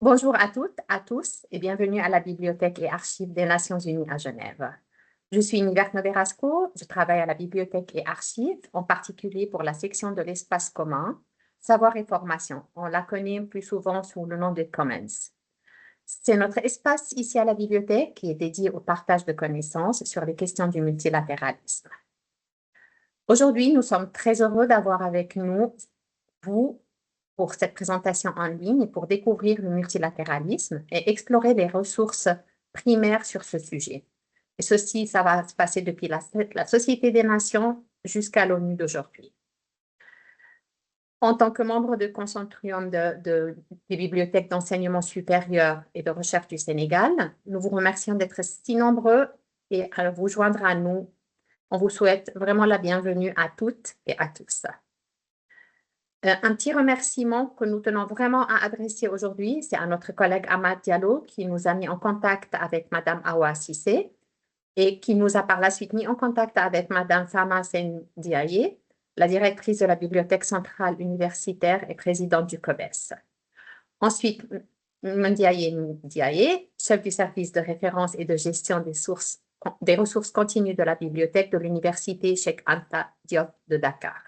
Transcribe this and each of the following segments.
Bonjour à toutes, à tous et bienvenue à la Bibliothèque et Archives des Nations Unies à Genève. Je suis Nivert Noverasco, je travaille à la Bibliothèque et Archives, en particulier pour la section de l'espace commun, savoir et formation. On la connaît plus souvent sous le nom de Commons. C'est notre espace ici à la bibliothèque qui est dédié au partage de connaissances sur les questions du multilatéralisme. Aujourd'hui, nous sommes très heureux d'avoir avec nous vous pour cette présentation en ligne pour découvrir le multilatéralisme et explorer les ressources primaires sur ce sujet. Et ceci, ça va se passer depuis la Société des Nations jusqu'à l'ONU d'aujourd'hui. En tant que membre du consortium des bibliothèques d'enseignement supérieur et de recherche du Sénégal, nous vous remercions d'être si nombreux et à vous joindre à nous. On vous souhaite vraiment la bienvenue à toutes et à tous. Un petit remerciement que nous tenons vraiment à adresser aujourd'hui, c'est à notre collègue Ahmad Diallo qui nous a mis en contact avec Madame Awa Cissé et qui nous a par la suite mis en contact avec Madame Fama Sendiaye, la directrice de la Bibliothèque centrale universitaire et présidente du COBES. Ensuite, Ndiaye Ndiaye, chef du service de référence et de gestion des ressources continues de la bibliothèque de l'université Cheikh Anta Diop de Dakar.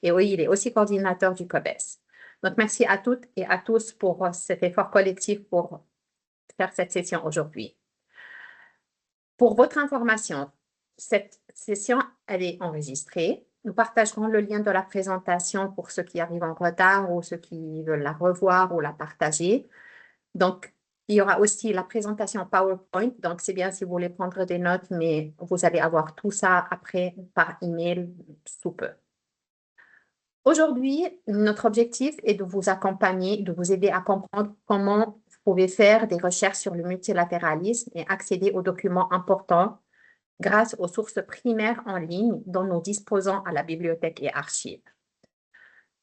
Et oui, il est aussi coordinateur du COBES. Donc, merci à toutes et à tous pour cet effort collectif pour faire cette session aujourd'hui. Pour votre information, cette session, elle est enregistrée. Nous partagerons le lien de la présentation pour ceux qui arrivent en retard ou ceux qui veulent la revoir ou la partager. Donc, il y aura aussi la présentation PowerPoint. Donc, c'est bien si vous voulez prendre des notes, mais vous allez avoir tout ça après par email sous peu. Aujourd'hui, notre objectif est de vous accompagner, de vous aider à comprendre comment vous pouvez faire des recherches sur le multilatéralisme et accéder aux documents importants grâce aux sources primaires en ligne dont nous disposons à la bibliothèque et archives.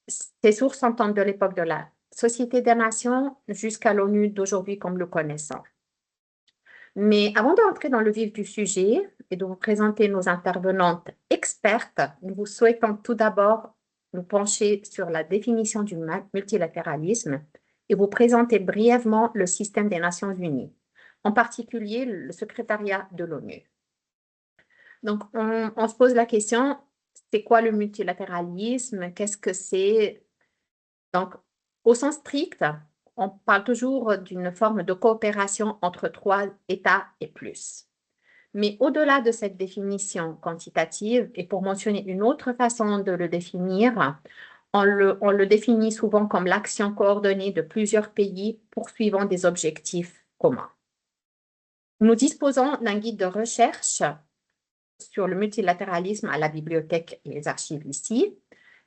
Ces sources sont de l'époque de la Société des Nations jusqu'à l'ONU d'aujourd'hui comme le connaissons. Mais avant d'entrer dans le vif du sujet et de vous présenter nos intervenantes expertes, nous vous souhaitons tout d'abord nous pencher sur la définition du multilatéralisme et vous présenter brièvement le système des Nations Unies, en particulier le secrétariat de l'ONU. Donc, on se pose la question, c'est quoi le multilatéralisme? Qu'est-ce que c'est? Donc, au sens strict, on parle toujours d'une forme de coopération entre trois États et plus. Mais au-delà de cette définition quantitative, et pour mentionner une autre façon de le définir, on le définit souvent comme l'action coordonnée de plusieurs pays poursuivant des objectifs communs. Nous disposons d'un guide de recherche sur le multilatéralisme à la bibliothèque et les archives ici.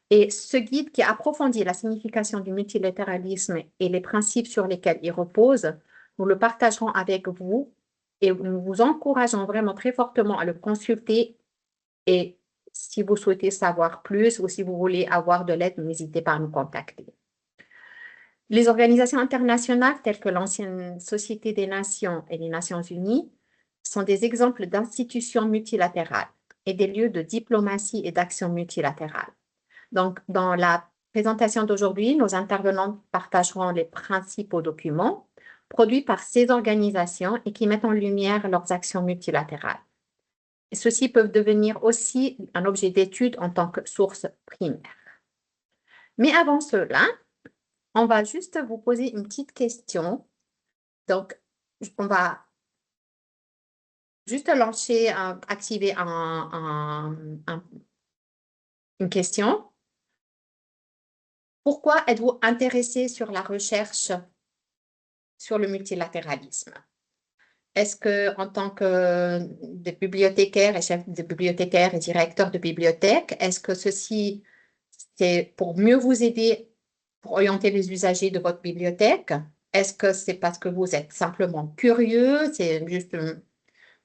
Et ce guide qui approfondit la signification du multilatéralisme et les principes sur lesquels il repose, nous le partagerons avec vous et nous vous encourageons vraiment très fortement à le consulter. Et si vous souhaitez savoir plus ou si vous voulez avoir de l'aide, n'hésitez pas à nous contacter. Les organisations internationales telles que l'ancienne Société des Nations et les Nations Unies sont des exemples d'institutions multilatérales et des lieux de diplomatie et d'action multilatérale. Donc, dans la présentation d'aujourd'hui, nos intervenants partageront les principaux documents produits par ces organisations et qui mettent en lumière leurs actions multilatérales. Et ceux-ci peuvent devenir aussi un objet d'étude en tant que source primaire. Mais avant cela, on va juste vous poser une petite question. Donc, on va juste lancer, activer une question. Pourquoi êtes-vous intéressé sur la recherche sur le multilatéralisme? Est-ce que, en tant que des bibliothécaires et chefs de bibliothécaires et directeurs de bibliothèques, est-ce que ceci, c'est pour mieux vous aider pour orienter les usagers de votre bibliothèque? Est-ce que c'est parce que vous êtes simplement curieux, c'est juste une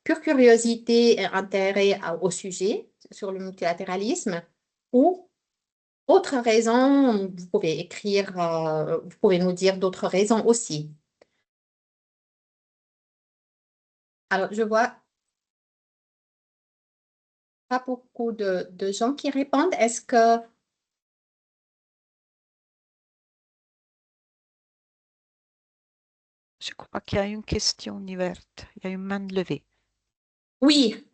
pure curiosité et intérêt au sujet sur le multilatéralisme? Ou autre raison, vous pouvez écrire, vous pouvez nous dire d'autres raisons aussi. Alors, je vois pas beaucoup de gens qui répondent. Est-ce que Je crois qu'il y a une question ouverte. Il y a une main levée. Oui,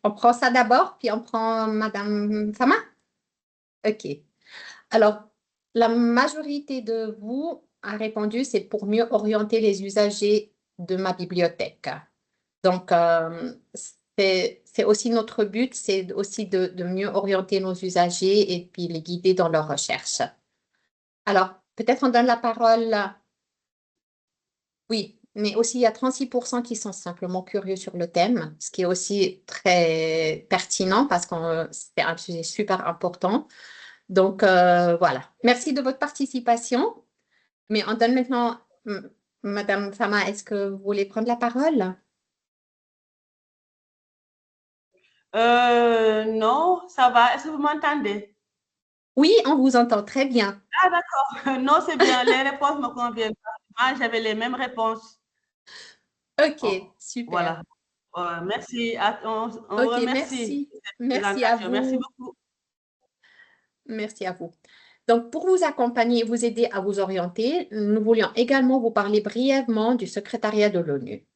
on prend ça d'abord, puis on prend Madame Fama. OK. Alors, la majorité de vous a répondu, c'est pour mieux orienter les usagers de ma bibliothèque. Donc, c'est aussi notre but, c'est aussi de mieux orienter nos usagers et puis les guider dans leurs recherches. Alors, peut-être on donne la parole, oui, mais aussi il y a 36% qui sont simplement curieux sur le thème, ce qui est aussi très pertinent parce que c'est un sujet super important. Donc, voilà. Merci de votre participation. Mais on donne maintenant, Madame Fama, est-ce que vous voulez prendre la parole? Non, ça va. Est-ce que vous m'entendez? Oui, on vous entend très bien. Ah, d'accord. Non, c'est bien. Les réponses me conviennent parfaitement. J'avais les mêmes réponses. Oh, OK, super. voilà. Merci. On vous OK, remercie merci. pour cette Merci à présentation. Merci vous. beaucoup. Merci à vous. Donc, pour vous accompagner et vous aider à vous orienter, nous voulions également vous parler brièvement du secrétariat de l'ONU.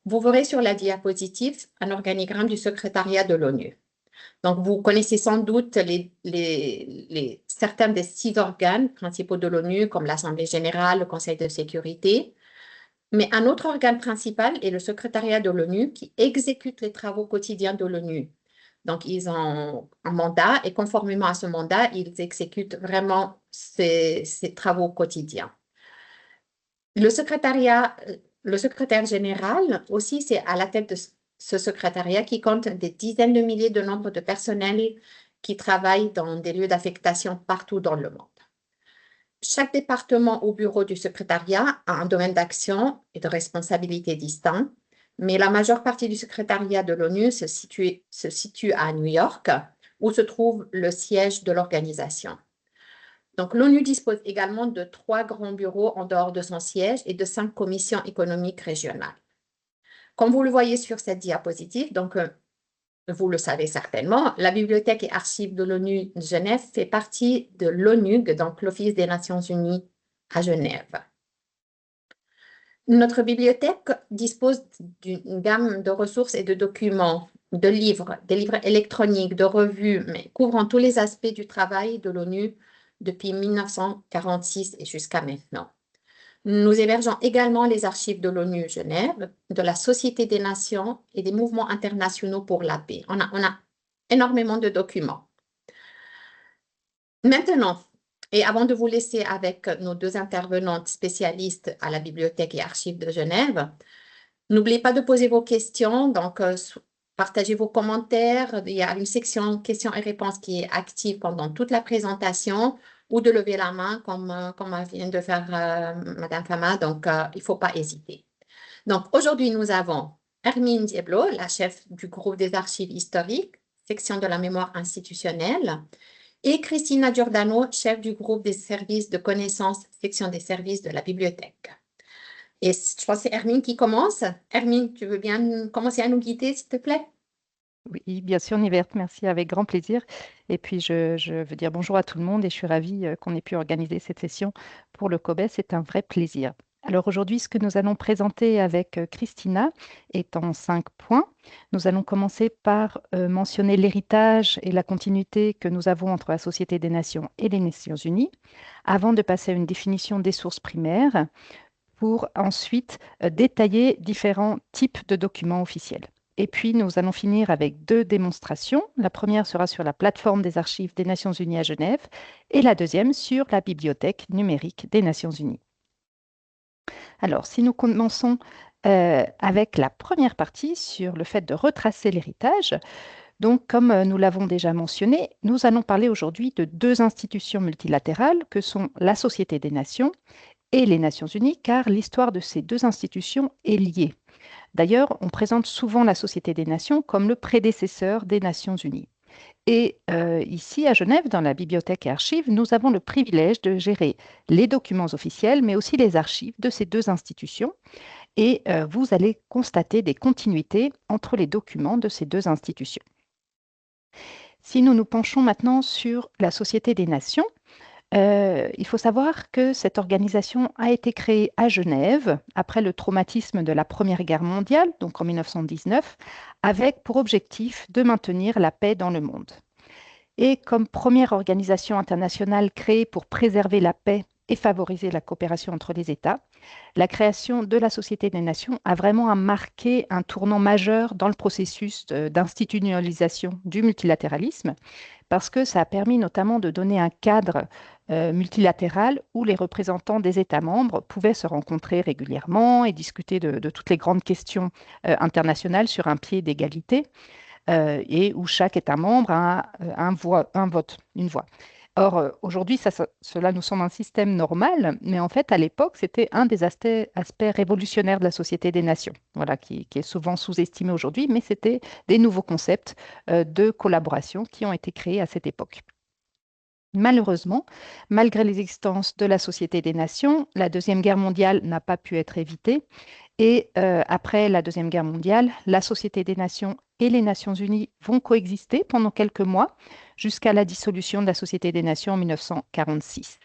Vous verrez sur la diapositive un organigramme du secrétariat de l'ONU. Donc, vous connaissez sans doute certains des 6 organes principaux de l'ONU, comme l'Assemblée générale, le Conseil de sécurité. Mais un autre organe principal est le secrétariat de l'ONU qui exécute les travaux quotidiens de l'ONU. Donc, ils ont un mandat et conformément à ce mandat, ils exécutent vraiment ces travaux quotidiens. Le secrétaire général aussi, c'est à la tête de ce secrétariat qui compte des dizaines de milliers de nombres de personnels qui travaillent dans des lieux d'affectation partout dans le monde. Chaque département ou bureau du secrétariat a un domaine d'action et de responsabilité distinct, mais la majeure partie du secrétariat de l'ONU se situe à New York, où se trouve le siège de l'organisation. Donc, l'ONU dispose également de 3 grands bureaux en dehors de son siège et de 5 commissions économiques régionales. Comme vous le voyez sur cette diapositive, donc, vous le savez certainement, la Bibliothèque et Archives de l'ONU de Genève fait partie de l'ONUG, donc l'Office des Nations Unies à Genève. Notre bibliothèque dispose d'une gamme de ressources et de documents, de livres, des livres électroniques, de revues, mais couvrant tous les aspects du travail de l'ONU depuis 1946 et jusqu'à maintenant. Nous hébergeons également les archives de l'ONU Genève, de la Société des Nations et des mouvements internationaux pour la paix. On a énormément de documents. Maintenant, et avant de vous laisser avec nos 2 intervenantes spécialistes à la Bibliothèque et Archives de Genève, n'oubliez pas de poser vos questions, donc partagez vos commentaires. Il y a une section questions et réponses qui est active pendant toute la présentation ou de lever la main comme vient de faire Madame Fama, donc il ne faut pas hésiter. Donc aujourd'hui, nous avons Hermine Dieblo, la chef du groupe des archives historiques, section de la mémoire institutionnelle, et Christina Giordano, chef du groupe des services de connaissances, section des services de la bibliothèque. Et je pense que c'est Hermine qui commence. Hermine, tu veux bien commencer à nous guider, s'il te plaît? Oui, bien sûr, Niverte, merci, avec grand plaisir. Et puis, je veux dire bonjour à tout le monde et je suis ravie qu'on ait pu organiser cette session pour le COBES. C'est un vrai plaisir. Alors aujourd'hui, ce que nous allons présenter avec Christina est en 5 points. Nous allons commencer par mentionner l'héritage et la continuité que nous avons entre la Société des Nations et les Nations Unies, avant de passer à une définition des sources primaires, pour ensuite détailler différents types de documents officiels. Et puis, nous allons finir avec 2 démonstrations. La première sera sur la plateforme des archives des Nations Unies à Genève et la deuxième sur la bibliothèque numérique des Nations Unies. Alors, si nous commençons avec la première partie sur le fait de retracer l'héritage, donc comme nous l'avons déjà mentionné, nous allons parler aujourd'hui de 2 institutions multilatérales que sont la Société des Nations et les Nations Unies, car l'histoire de ces 2 institutions est liée. D'ailleurs, on présente souvent la Société des Nations comme le prédécesseur des Nations Unies. Et ici, à Genève, dans la bibliothèque et archives, nous avons le privilège de gérer les documents officiels, mais aussi les archives de ces 2 institutions. Et vous allez constater des continuités entre les documents de ces 2 institutions. Si nous nous penchons maintenant sur la Société des Nations, Il faut savoir que cette organisation a été créée à Genève après le traumatisme de la Première Guerre mondiale, donc en 1919, avec pour objectif de maintenir la paix dans le monde. Et comme première organisation internationale créée pour préserver la paix et favoriser la coopération entre les États, la création de la Société des Nations a vraiment marqué un tournant majeur dans le processus d'institutionnalisation du multilatéralisme, parce que ça a permis notamment de donner un cadre multilatéral où les représentants des États membres pouvaient se rencontrer régulièrement et discuter de toutes les grandes questions internationales sur un pied d'égalité et où chaque État membre a un vote, une voix. Or, aujourd'hui, cela nous semble un système normal, mais en fait, à l'époque, c'était un des aspects révolutionnaires de la Société des Nations, voilà, qui est souvent sous-estimé aujourd'hui, mais c'était des nouveaux concepts de collaboration qui ont été créés à cette époque. Malheureusement, malgré l'existence de la Société des Nations, la Deuxième Guerre mondiale n'a pas pu être évitée. Et après la Deuxième Guerre mondiale, la Société des Nations et les Nations Unies vont coexister pendant quelques mois jusqu'à la dissolution de la Société des Nations en 1946.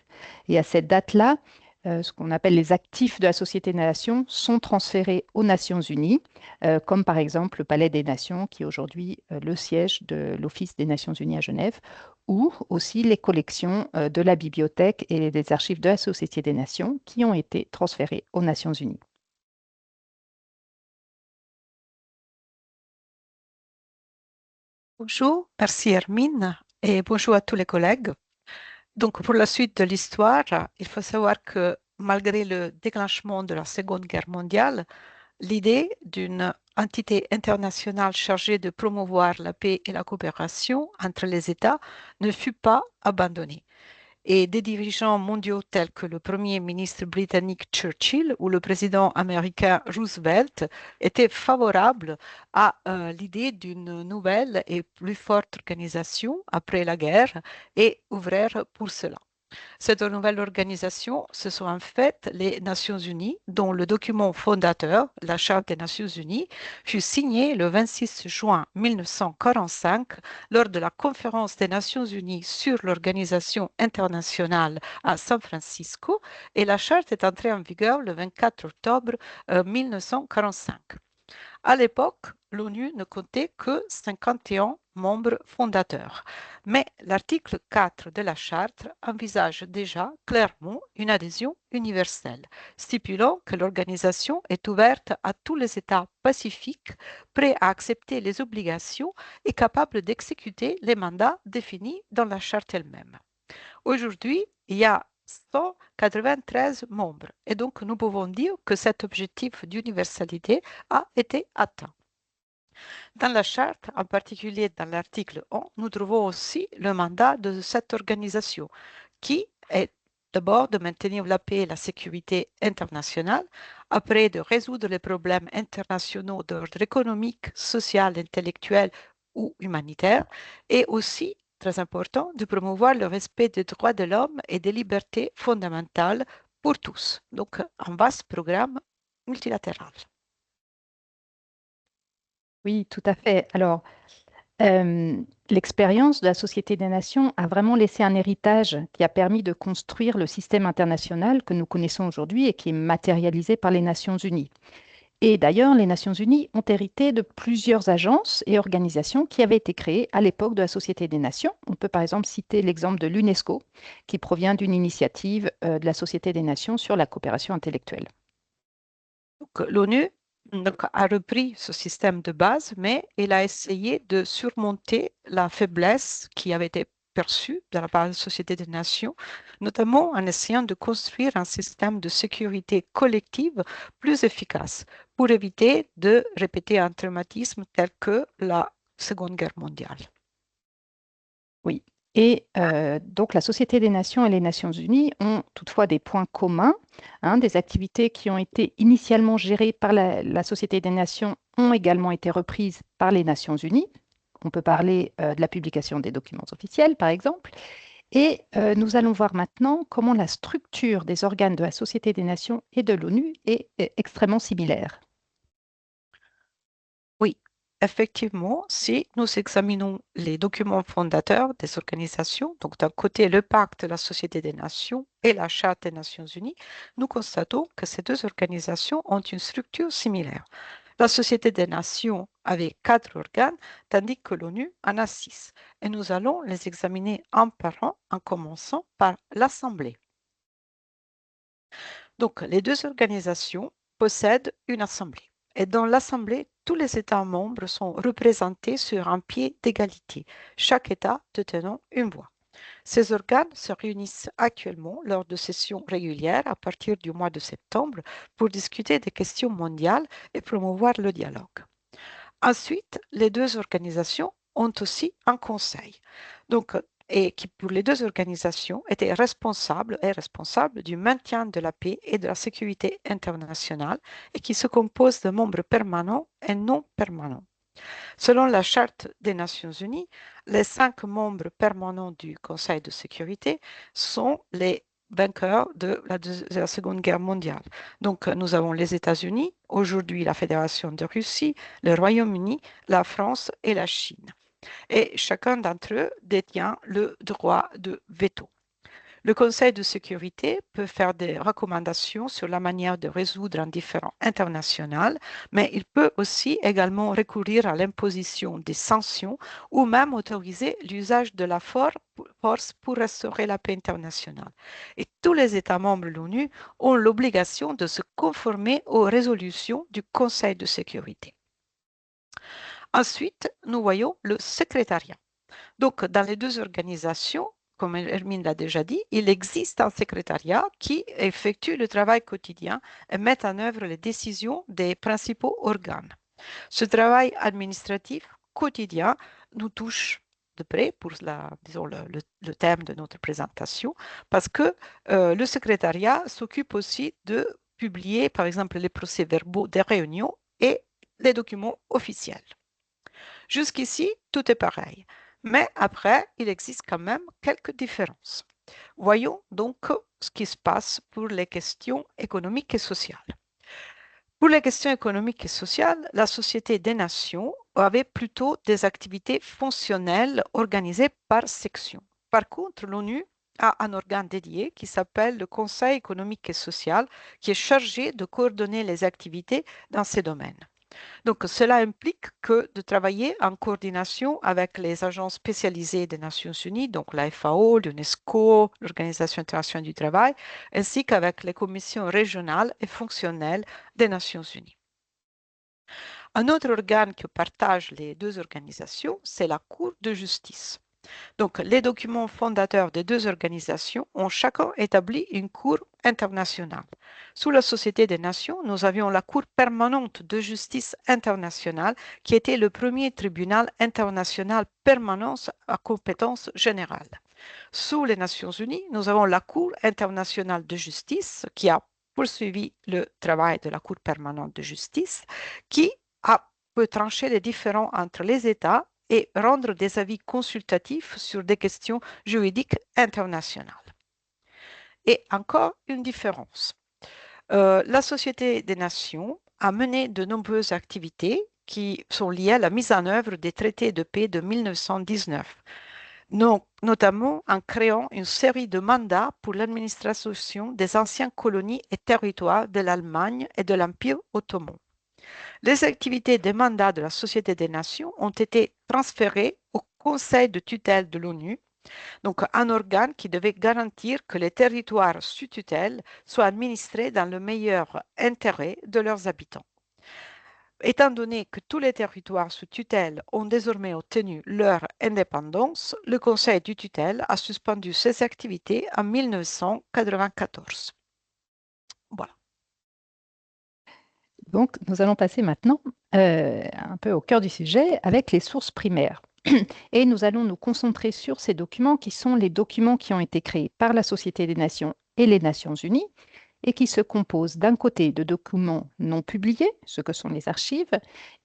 Et à cette date-là, ce qu'on appelle les actifs de la Société des Nations sont transférés aux Nations Unies, comme par exemple le Palais des Nations, qui est aujourd'hui le siège de l'Office des Nations Unies à Genève, ou aussi les collections de la bibliothèque et des archives de la Société des Nations qui ont été transférées aux Nations Unies. Bonjour, merci Hermine et bonjour à tous les collègues. Donc, pour la suite de l'histoire, il faut savoir que malgré le déclenchement de la Seconde Guerre mondiale, l'idée d'une entité internationale chargée de promouvoir la paix et la coopération entre les États ne fut pas abandonnée. Et des dirigeants mondiaux tels que le Premier ministre britannique Churchill ou le président américain Roosevelt étaient favorables à l'idée d'une nouvelle et plus forte organisation après la guerre et ouvrirent pour cela. Cette nouvelle organisation, ce sont en fait les Nations Unies, dont le document fondateur, la Charte des Nations Unies, fut signé le 26 juin 1945 lors de la conférence des Nations Unies sur l'organisation internationale à San Francisco, et la Charte est entrée en vigueur le 24 octobre 1945. À l'époque, l'ONU ne comptait que 51 membres fondateurs, mais l'article 4 de la Charte envisage déjà clairement une adhésion universelle, stipulant que l'organisation est ouverte à tous les États pacifiques, prêts à accepter les obligations et capables d'exécuter les mandats définis dans la Charte elle-même. Aujourd'hui, il y a 193 membres et donc nous pouvons dire que cet objectif d'universalité a été atteint. Dans la charte, en particulier dans l'article 1, nous trouvons aussi le mandat de cette organisation qui est d'abord de maintenir la paix et la sécurité internationale, après de résoudre les problèmes internationaux d'ordre économique, social, intellectuel ou humanitaire, et aussi très important, de promouvoir le respect des droits de l'homme et des libertés fondamentales pour tous. Donc, un vaste programme multilatéral. Oui, tout à fait. Alors, l'expérience de la Société des Nations a vraiment laissé un héritage qui a permis de construire le système international que nous connaissons aujourd'hui et qui est matérialisé par les Nations Unies. Et d'ailleurs, les Nations Unies ont hérité de plusieurs agences et organisations qui avaient été créées à l'époque de la Société des Nations. On peut par exemple citer l'exemple de l'UNESCO, qui provient d'une initiative de la Société des Nations sur la coopération intellectuelle. L'ONU a repris ce système de base, mais il a essayé de surmonter la faiblesse qui avait été perçue de la part de la Société des Nations, notamment en essayant de construire un système de sécurité collective plus efficace pour éviter de répéter un traumatisme tel que la Seconde Guerre mondiale. Oui. Et donc la Société des Nations et les Nations Unies ont toutefois des points communs, des activités qui ont été initialement gérées par la Société des Nations ont également été reprises par les Nations Unies. On peut parler de la publication des documents officiels, par exemple. Et nous allons voir maintenant comment la structure des organes de la Société des Nations et de l'ONU est extrêmement similaire. Oui, effectivement, si nous examinons les documents fondateurs des organisations, donc d'un côté le pacte de la Société des Nations et la Charte des Nations Unies, nous constatons que ces deux organisations ont une structure similaire. La Société des Nations avait 4 organes, tandis que l'ONU en a 6. Et nous allons les examiner un par un, en commençant par l'Assemblée. Donc, les deux organisations possèdent une assemblée. Et dans l'assemblée, tous les États membres sont représentés sur un pied d'égalité, chaque État détenant une voix. Ces organes se réunissent actuellement lors de sessions régulières à partir du mois de septembre pour discuter des questions mondiales et promouvoir le dialogue. Ensuite, les deux organisations ont aussi un conseil. Donc, et qui pour les deux organisations était responsable du maintien de la paix et de la sécurité internationale et qui se compose de membres permanents et non permanents. Selon la Charte des Nations Unies, les 5 membres permanents du Conseil de sécurité sont les vainqueurs de la Seconde Guerre mondiale. Donc, nous avons les États-Unis, aujourd'hui la Fédération de Russie, le Royaume-Uni, la France et la Chine. Et chacun d'entre eux détient le droit de veto. Le Conseil de sécurité peut faire des recommandations sur la manière de résoudre un différend international, mais il peut aussi également recourir à l'imposition des sanctions ou même autoriser l'usage de la force pour restaurer la paix internationale. Et tous les États membres de l'ONU ont l'obligation de se conformer aux résolutions du Conseil de sécurité. Ensuite, nous voyons le secrétariat. Donc, dans les deux organisations, comme Hermine l'a déjà dit, il existe un secrétariat qui effectue le travail quotidien et met en œuvre les décisions des principaux organes. Ce travail administratif quotidien nous touche de près pour le thème de notre présentation, parce que le secrétariat s'occupe aussi de publier, par exemple, les procès-verbaux des réunions et les documents officiels. Jusqu'ici, tout est pareil. Mais après, il existe quand même quelques différences. Voyons donc ce qui se passe pour les questions économiques et sociales. Pour les questions économiques et sociales, la Société des Nations avait plutôt des activités fonctionnelles organisées par section. Par contre, l'ONU a un organe dédié qui s'appelle le Conseil économique et social, qui est chargé de coordonner les activités dans ces domaines. Donc, cela implique que de travailler en coordination avec les agences spécialisées des Nations Unies, donc la FAO, l'UNESCO, l'Organisation internationale du travail, ainsi qu'avec les commissions régionales et fonctionnelles des Nations Unies. Un autre organe que partagent les deux organisations, c'est la Cour de justice. Donc, les documents fondateurs des deux organisations ont chacun établi une cour internationale. Sous la Société des Nations, nous avions la Cour permanente de justice internationale qui était le premier tribunal international permanent à compétence générale. Sous les Nations Unies, nous avons la Cour internationale de justice qui a poursuivi le travail de la Cour permanente de justice qui peut trancher les différends entre les États et rendre des avis consultatifs sur des questions juridiques internationales. Et encore une différence. La Société des Nations a mené de nombreuses activités qui sont liées à la mise en œuvre des traités de paix de 1919, notamment en créant une série de mandats pour l'administration des anciennes colonies et territoires de l'Allemagne et de l'Empire ottoman. Les activités des mandats de la Société des Nations ont été transférées au Conseil de tutelle de l'ONU, donc un organe qui devait garantir que les territoires sous tutelle soient administrés dans le meilleur intérêt de leurs habitants. Étant donné que tous les territoires sous tutelle ont désormais obtenu leur indépendance, le Conseil de tutelle a suspendu ses activités en 1994. Voilà. Donc, nous allons passer maintenant un peu au cœur du sujet avec les sources primaires. Et nous allons nous concentrer sur ces documents qui sont les documents qui ont été créés par la Société des Nations et les Nations Unies et qui se composent d'un côté de documents non publiés, ce que sont les archives,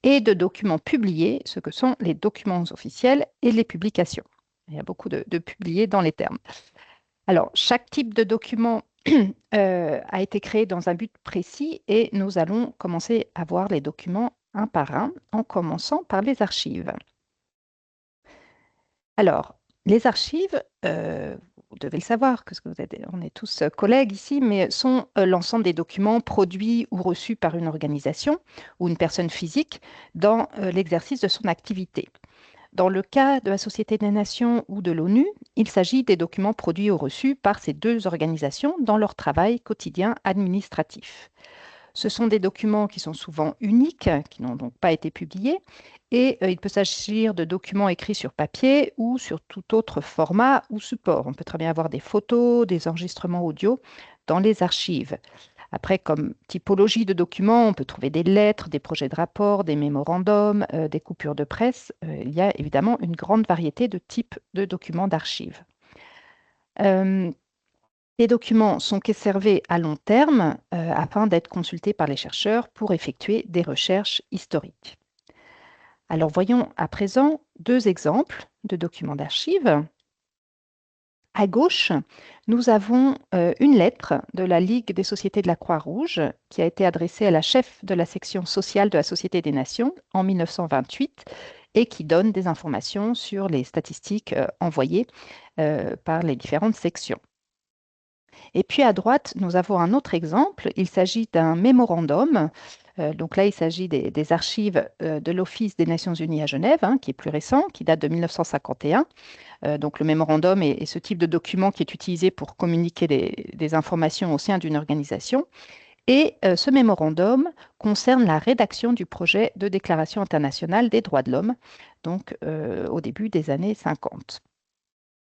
et de documents publiés, ce que sont les documents officiels et les publications. Il y a beaucoup de publiés dans les termes. Alors, chaque type de document a été créé dans un but précis et nous allons commencer à voir les documents un par un, en commençant par les archives. Alors, les archives, vous devez le savoir, parce que on est tous collègues ici, mais sont l'ensemble des documents produits ou reçus par une organisation ou une personne physique dans l'exercice de son activité. Dans le cas de la Société des Nations ou de l'ONU, il s'agit des documents produits ou reçus par ces deux organisations dans leur travail quotidien administratif. Ce sont des documents qui sont souvent uniques, qui n'ont donc pas été publiés, et il peut s'agir de documents écrits sur papier ou sur tout autre format ou support. On peut très bien avoir des photos, des enregistrements audio dans les archives. Après, comme typologie de documents, on peut trouver des lettres, des projets de rapport, des mémorandums, des coupures de presse. Il y a évidemment une grande variété de types de documents d'archives. Les documents sont conservés à long terme afin d'être consultés par les chercheurs pour effectuer des recherches historiques. Alors voyons à présent deux exemples de documents d'archives. À gauche, nous avons une lettre de la Ligue des sociétés de la Croix-Rouge qui a été adressée à la chef de la section sociale de la Société des Nations en 1928 et qui donne des informations sur les statistiques envoyées par les différentes sections. Et puis à droite, nous avons un autre exemple. Il s'agit d'un mémorandum. Donc là, il s'agit des archives de l'Office des Nations Unies à Genève, qui est plus récent, qui date de 1951. Donc le mémorandum est ce type de document qui est utilisé pour communiquer des informations au sein d'une organisation. Et ce mémorandum concerne la rédaction du projet de déclaration internationale des droits de l'homme, donc au début des années 50.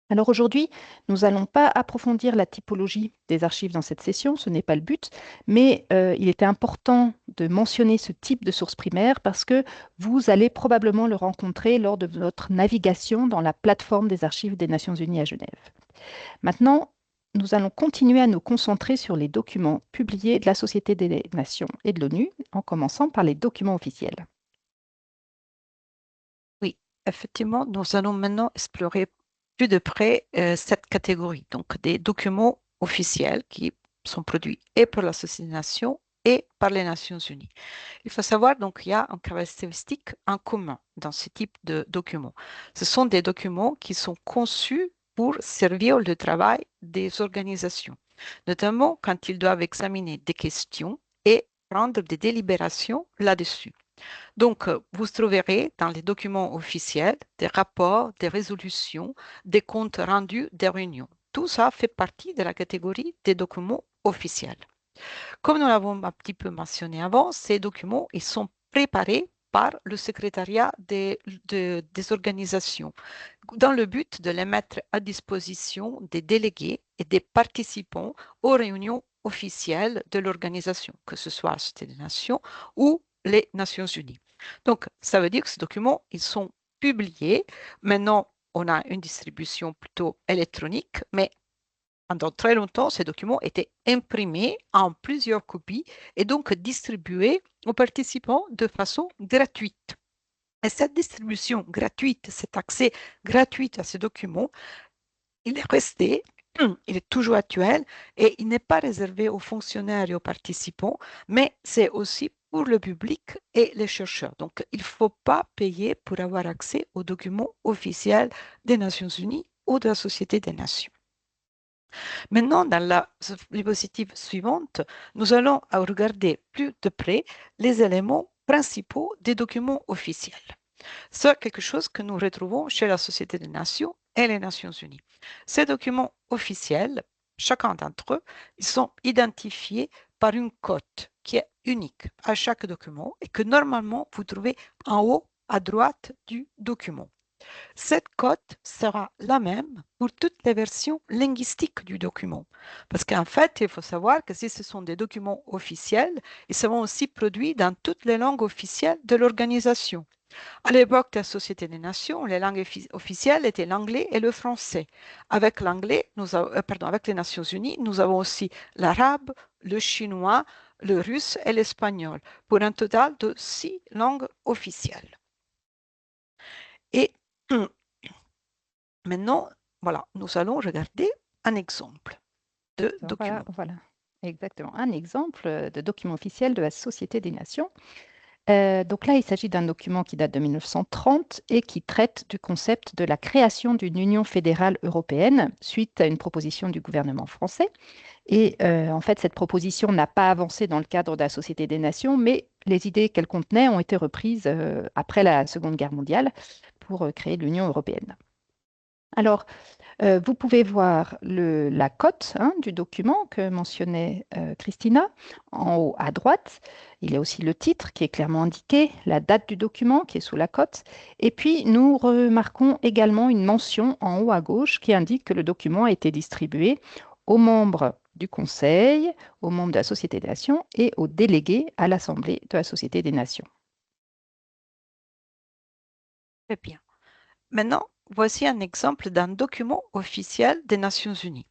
Alors aujourd'hui, nous n'allons pas approfondir la typologie des archives dans cette session, ce n'est pas le but, mais il était important de mentionner ce type de source primaire parce que vous allez probablement le rencontrer lors de votre navigation dans la plateforme des archives des Nations Unies à Genève. Maintenant, nous allons continuer à nous concentrer sur les documents publiés de la Société des Nations et de l'ONU, en commençant par les documents officiels. Oui, effectivement, nous allons maintenant explorer plus de près cette catégorie, donc des documents officiels qui sont produits et par la Société des Nations et par les Nations Unies. Il faut savoir donc qu'il y a une caractéristique en commun dans ce type de documents. Ce sont des documents qui sont conçus pour servir le travail des organisations, notamment quand ils doivent examiner des questions et prendre des délibérations là-dessus. Donc, vous trouverez dans les documents officiels des rapports, des résolutions, des comptes rendus des réunions. Tout ça fait partie de la catégorie des documents officiels. Comme nous l'avons un petit peu mentionné avant, ces documents, ils sont préparés par le secrétariat des organisations dans le but de les mettre à disposition des délégués et des participants aux réunions officielles de l'organisation, que ce soit la Société des Nations ou les Nations Unies. Donc, ça veut dire que ces documents, ils sont publiés. Maintenant, on a une distribution plutôt électronique, mais pendant très longtemps, ces documents étaient imprimés en plusieurs copies et donc distribués aux participants de façon gratuite. Et cette distribution gratuite, cet accès gratuit à ces documents, il est resté, il est toujours actuel et il n'est pas réservé aux fonctionnaires et aux participants, mais c'est aussi pour le public et les chercheurs. Donc, il ne faut pas payer pour avoir accès aux documents officiels des Nations Unies ou de la Société des Nations. Maintenant, dans la diapositive suivante, nous allons regarder plus de près les éléments principaux des documents officiels. C'est quelque chose que nous retrouvons chez la Société des Nations et les Nations Unies. Ces documents officiels, chacun d'entre eux, ils sont identifiés par une cote qui est unique à chaque document et que normalement vous trouvez en haut à droite du document. Cette cote sera la même pour toutes les versions linguistiques du document. Parce qu'en fait, il faut savoir que si ce sont des documents officiels, ils seront aussi produits dans toutes les langues officielles de l'organisation. À l'époque de la Société des Nations, les langues officielles étaient l'anglais et le français. Avec l'anglais, avec les Nations Unies, nous avons aussi l'arabe, le chinois, le russe et l'espagnol, pour un total de 6 langues officielles. Et maintenant, voilà, nous allons regarder un exemple de document. Voilà, exactement. Un exemple de document officiel de la Société des Nations. Donc là, il s'agit d'un document qui date de 1930 et qui traite du concept de la création d'une Union fédérale européenne suite à une proposition du gouvernement français. Et en fait, cette proposition n'a pas avancé dans le cadre de la Société des Nations, mais les idées qu'elle contenait ont été reprises après la Seconde Guerre mondiale pour créer l'Union européenne. Alors, vous pouvez voir la cote du document que mentionnait Christina en haut à droite. Il y a aussi le titre qui est clairement indiqué, la date du document qui est sous la cote. Et puis, nous remarquons également une mention en haut à gauche qui indique que le document a été distribué aux membres du Conseil, aux membres de la Société des Nations et aux délégués à l'Assemblée de la Société des Nations. Très bien. Maintenant, voici un exemple d'un document officiel des Nations Unies.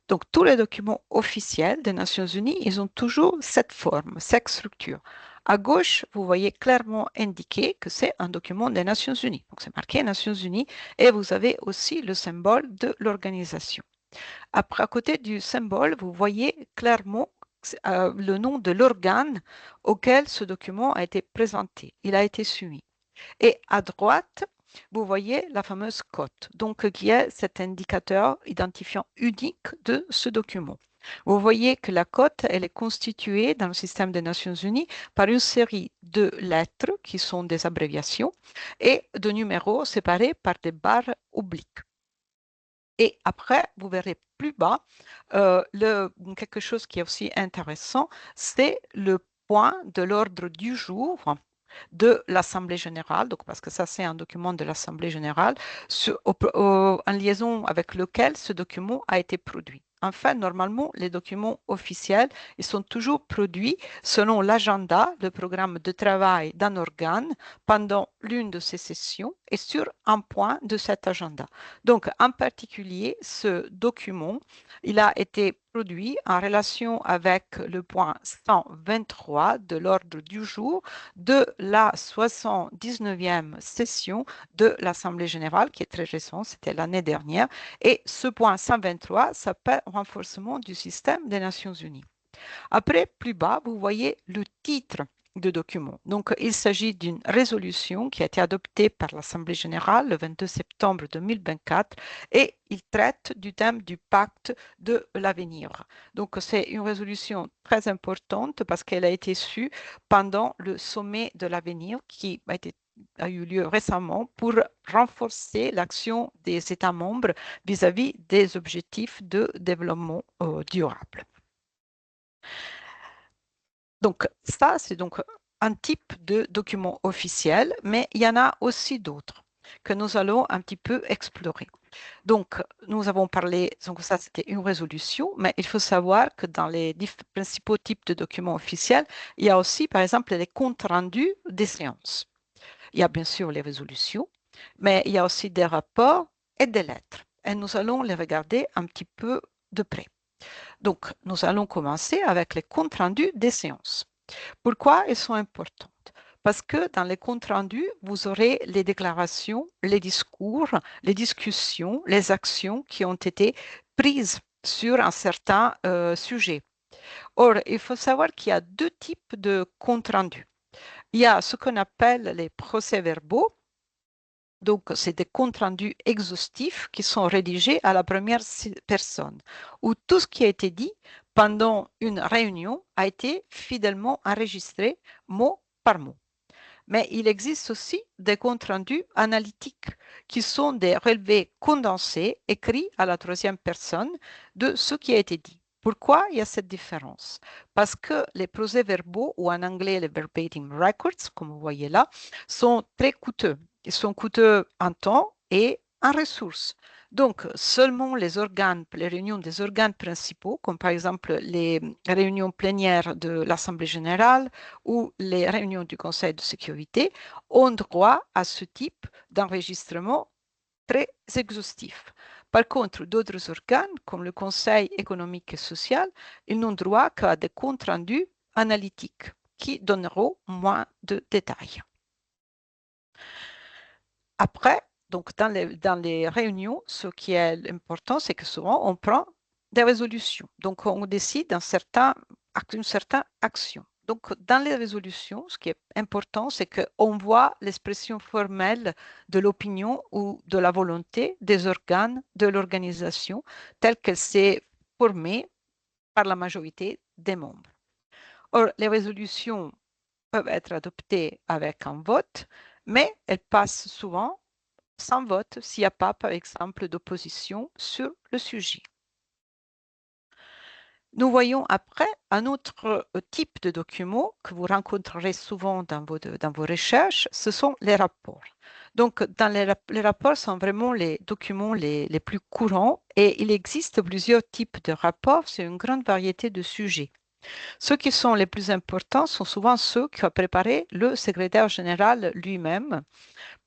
Donc, tous les documents officiels des Nations Unies, ils ont toujours cette forme, cette structure. À gauche, vous voyez clairement indiqué que c'est un document des Nations Unies. Donc, c'est marqué Nations Unies et vous avez aussi le symbole de l'organisation. Après, à côté du symbole, vous voyez clairement le nom de l'organe auquel ce document a été présenté. Il a été soumis. Et à droite, vous voyez la fameuse cote, donc qui est cet indicateur identifiant unique de ce document. Vous voyez que la cote, elle est constituée dans le système des Nations Unies par une série de lettres qui sont des abréviations et de numéros séparés par des barres obliques. Et après, vous verrez plus bas, quelque chose qui est aussi intéressant, c'est le point de l'ordre du jour de l'Assemblée générale, donc parce que ça c'est un document de l'Assemblée générale, en liaison avec lequel ce document a été produit. Enfin, normalement, les documents officiels, ils sont toujours produits selon l'agenda, le programme de travail d'un organe pendant l'une de ces sessions et sur un point de cet agenda. Donc, en particulier, ce document, il a été produit en relation avec le point 123 de l'ordre du jour de la 79e session de l'Assemblée générale, qui est très récente, c'était l'année dernière. Et ce point 123 s'appelle renforcement du système des Nations Unies. Après, plus bas, vous voyez le titre de document. Donc, il s'agit d'une résolution qui a été adoptée par l'Assemblée générale le 22 septembre 2024 et il traite du thème du pacte de l'avenir. Donc, c'est une résolution très importante parce qu'elle a été issue pendant le sommet de l'avenir qui a eu lieu récemment pour renforcer l'action des États membres vis-à-vis des objectifs de développement durable. Donc, ça, c'est donc un type de document officiel, mais il y en a aussi d'autres que nous allons un petit peu explorer. Donc, nous avons parlé, donc ça c'était une résolution, mais il faut savoir que dans les principaux types de documents officiels, il y a aussi, par exemple, les comptes rendus des séances. Il y a bien sûr les résolutions, mais il y a aussi des rapports et des lettres. Et nous allons les regarder un petit peu de près. Donc, nous allons commencer avec les comptes rendus des séances. Pourquoi elles sont importantes? Parce que dans les comptes rendus, vous aurez les déclarations, les discours, les discussions, les actions qui ont été prises sur un certain sujet. Or, il faut savoir qu'il y a deux types de comptes rendus. Il y a ce qu'on appelle les procès-verbaux. Donc, c'est des comptes rendus exhaustifs qui sont rédigés à la première personne, où tout ce qui a été dit pendant une réunion a été fidèlement enregistré mot par mot. Mais il existe aussi des comptes rendus analytiques qui sont des relevés condensés écrits à la troisième personne de ce qui a été dit. Pourquoi il y a cette différence? Parce que les procès-verbaux, ou en anglais les verbatim records, comme vous voyez là, sont très coûteux. Ils sont coûteux en temps et en ressources. Donc, seulement les réunions des organes principaux, comme par exemple les réunions plénières de l'Assemblée générale ou les réunions du Conseil de sécurité, ont droit à ce type d'enregistrement très exhaustif. Par contre, d'autres organes, comme le Conseil économique et social, ils n'ont droit qu'à des comptes rendus analytiques qui donneront moins de détails. Après, donc dans les réunions, ce qui est important, c'est que souvent on prend des résolutions. Donc on décide une certaine action. Donc, dans les résolutions, ce qui est important, c'est qu'on voit l'expression formelle de l'opinion ou de la volonté des organes de l'organisation telle qu'elle s'est formée par la majorité des membres. Or, les résolutions peuvent être adoptées avec un vote, mais elles passent souvent sans vote s'il n'y a pas, par exemple, d'opposition sur le sujet. Nous voyons après un autre type de document que vous rencontrerez souvent dans vos recherches, ce sont les rapports. Donc, les rapports sont vraiment les documents les plus courants et il existe plusieurs types de rapports sur une grande variété de sujets. Ceux qui sont les plus importants sont souvent ceux qu'a préparé le secrétaire général lui-même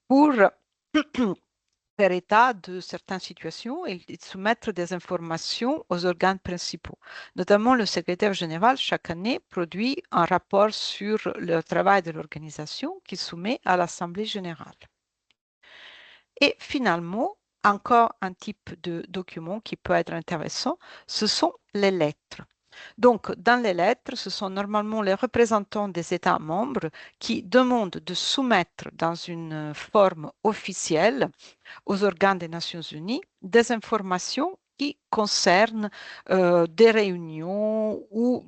pour faire état de certaines situations et soumettre des informations aux organes principaux. Notamment, le secrétaire général, chaque année, produit un rapport sur le travail de l'organisation qu'il soumet à l'Assemblée générale. Et finalement, encore un type de document qui peut être intéressant, ce sont les lettres. Donc, dans les lettres, ce sont normalement les représentants des États membres qui demandent de soumettre dans une forme officielle aux organes des Nations Unies des informations qui concernent des réunions ou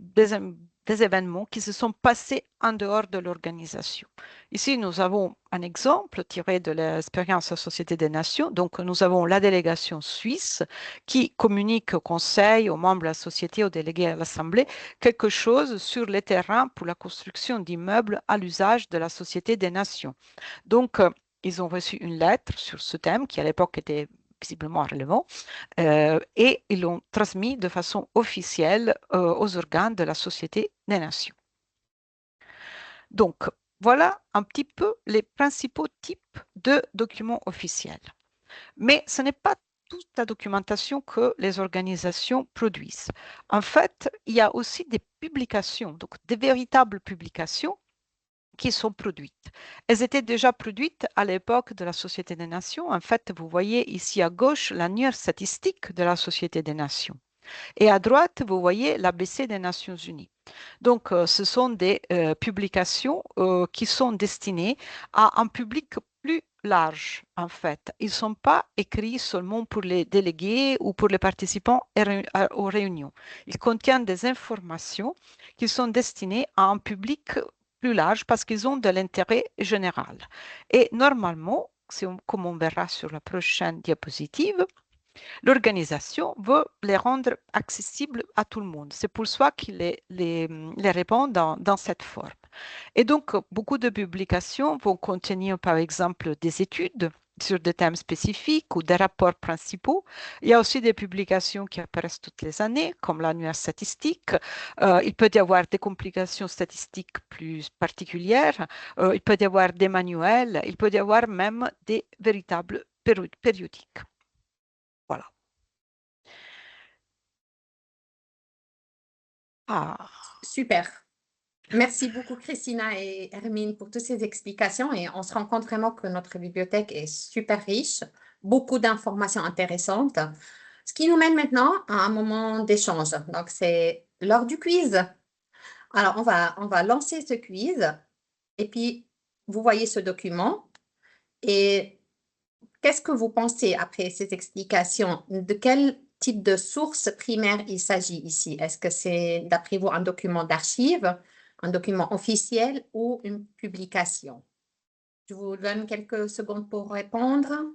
des événements qui se sont passés en dehors de l'organisation. Ici, nous avons un exemple tiré de l'expérience de la Société des Nations. Donc, nous avons la délégation suisse qui communique au Conseil, aux membres de la Société, aux délégués à l'Assemblée, quelque chose sur les terrains pour la construction d'immeubles à l'usage de la Société des Nations. Donc, ils ont reçu une lettre sur ce thème qui, à l'époque, était visiblement relevant, et ils l'ont transmis de façon officielle aux organes de la Société des Nations. Donc, voilà un petit peu les principaux types de documents officiels. Mais ce n'est pas toute la documentation que les organisations produisent. En fait, il y a aussi des publications, donc des véritables publications qui sont produites. Elles étaient déjà produites à l'époque de la Société des Nations. En fait, vous voyez ici à gauche l'annuaire statistique de la Société des Nations. Et à droite, vous voyez l'ABC des Nations Unies. Donc, ce sont des publications qui sont destinées à un public plus large, en fait. Ils ne sont pas écrits seulement pour les délégués ou pour les participants aux réunions. Ils contiennent des informations qui sont destinées à un public plus large parce qu'ils ont de l'intérêt général. Et normalement, comme on verra sur la prochaine diapositive, l'organisation veut les rendre accessibles à tout le monde. C'est pour ça qu'il les répond dans cette forme. Et donc, beaucoup de publications vont contenir, par exemple, des études sur des thèmes spécifiques ou des rapports principaux. Il y a aussi des publications qui apparaissent toutes les années, comme l'annuaire statistique. Il peut y avoir des complications statistiques plus particulières. Il peut y avoir des manuels. Il peut y avoir même des véritables périodiques. Voilà. Ah, Super. Merci beaucoup, Christina et Hermine, pour toutes ces explications. Et on se rend compte vraiment que notre bibliothèque est super riche, beaucoup d'informations intéressantes. Ce qui nous mène maintenant à un moment d'échange. Donc, c'est l'heure du quiz. Alors, on va lancer ce quiz. Et puis, vous voyez ce document. Et qu'est-ce que vous pensez après ces explications? De quel type de source primaire il s'agit ici? Est-ce que c'est, d'après vous, un document d'archives, un document officiel ou une publication? Je vous donne quelques secondes pour répondre.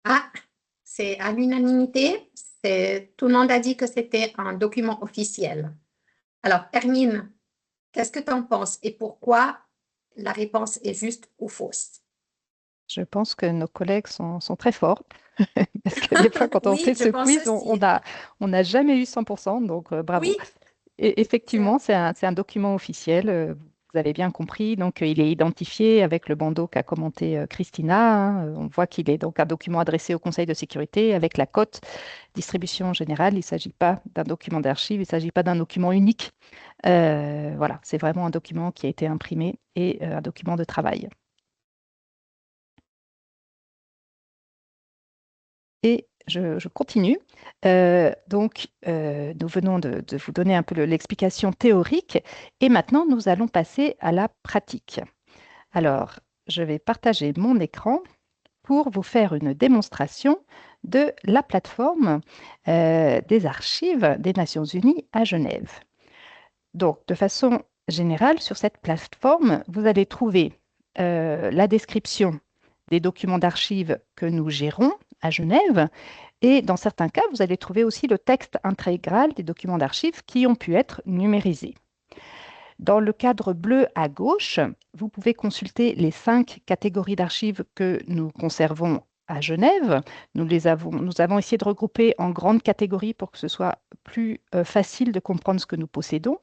Ah, c'est à l'unanimité. Tout le monde a dit que c'était un document officiel. Alors, Hermine, qu'est-ce que tu en penses et pourquoi la réponse est juste ou fausse? Je pense que nos collègues sont très forts. Parce que des fois, quand on Oui, fait je ce pense quiz, aussi. on n'a jamais eu 100%, donc bravo. Oui, Et effectivement, c'est un document officiel, vous avez bien compris. Donc, il est identifié avec le bandeau qu'a commenté Christina, hein. On voit qu'il est donc un document adressé au Conseil de sécurité avec la cote distribution générale. Il ne s'agit pas d'un document d'archive, il ne s'agit pas d'un document unique. Voilà, c'est vraiment un document qui a été imprimé et un document de travail. et je continue. Donc, nous venons de vous donner un peu l'explication théorique et maintenant, nous allons passer à la pratique. Alors, je vais partager mon écran pour vous faire une démonstration de la plateforme des archives des Nations Unies à Genève. Donc, de façon générale, sur cette plateforme, vous allez trouver la description des documents d'archives que nous gérons à Genève. Et dans certains cas, vous allez trouver aussi le texte intégral des documents d'archives qui ont pu être numérisés. Dans le cadre bleu à gauche, vous pouvez consulter les 5 catégories d'archives que nous conservons à Genève. Nous avons essayé de regrouper en grandes catégories pour que ce soit plus facile de comprendre ce que nous possédons,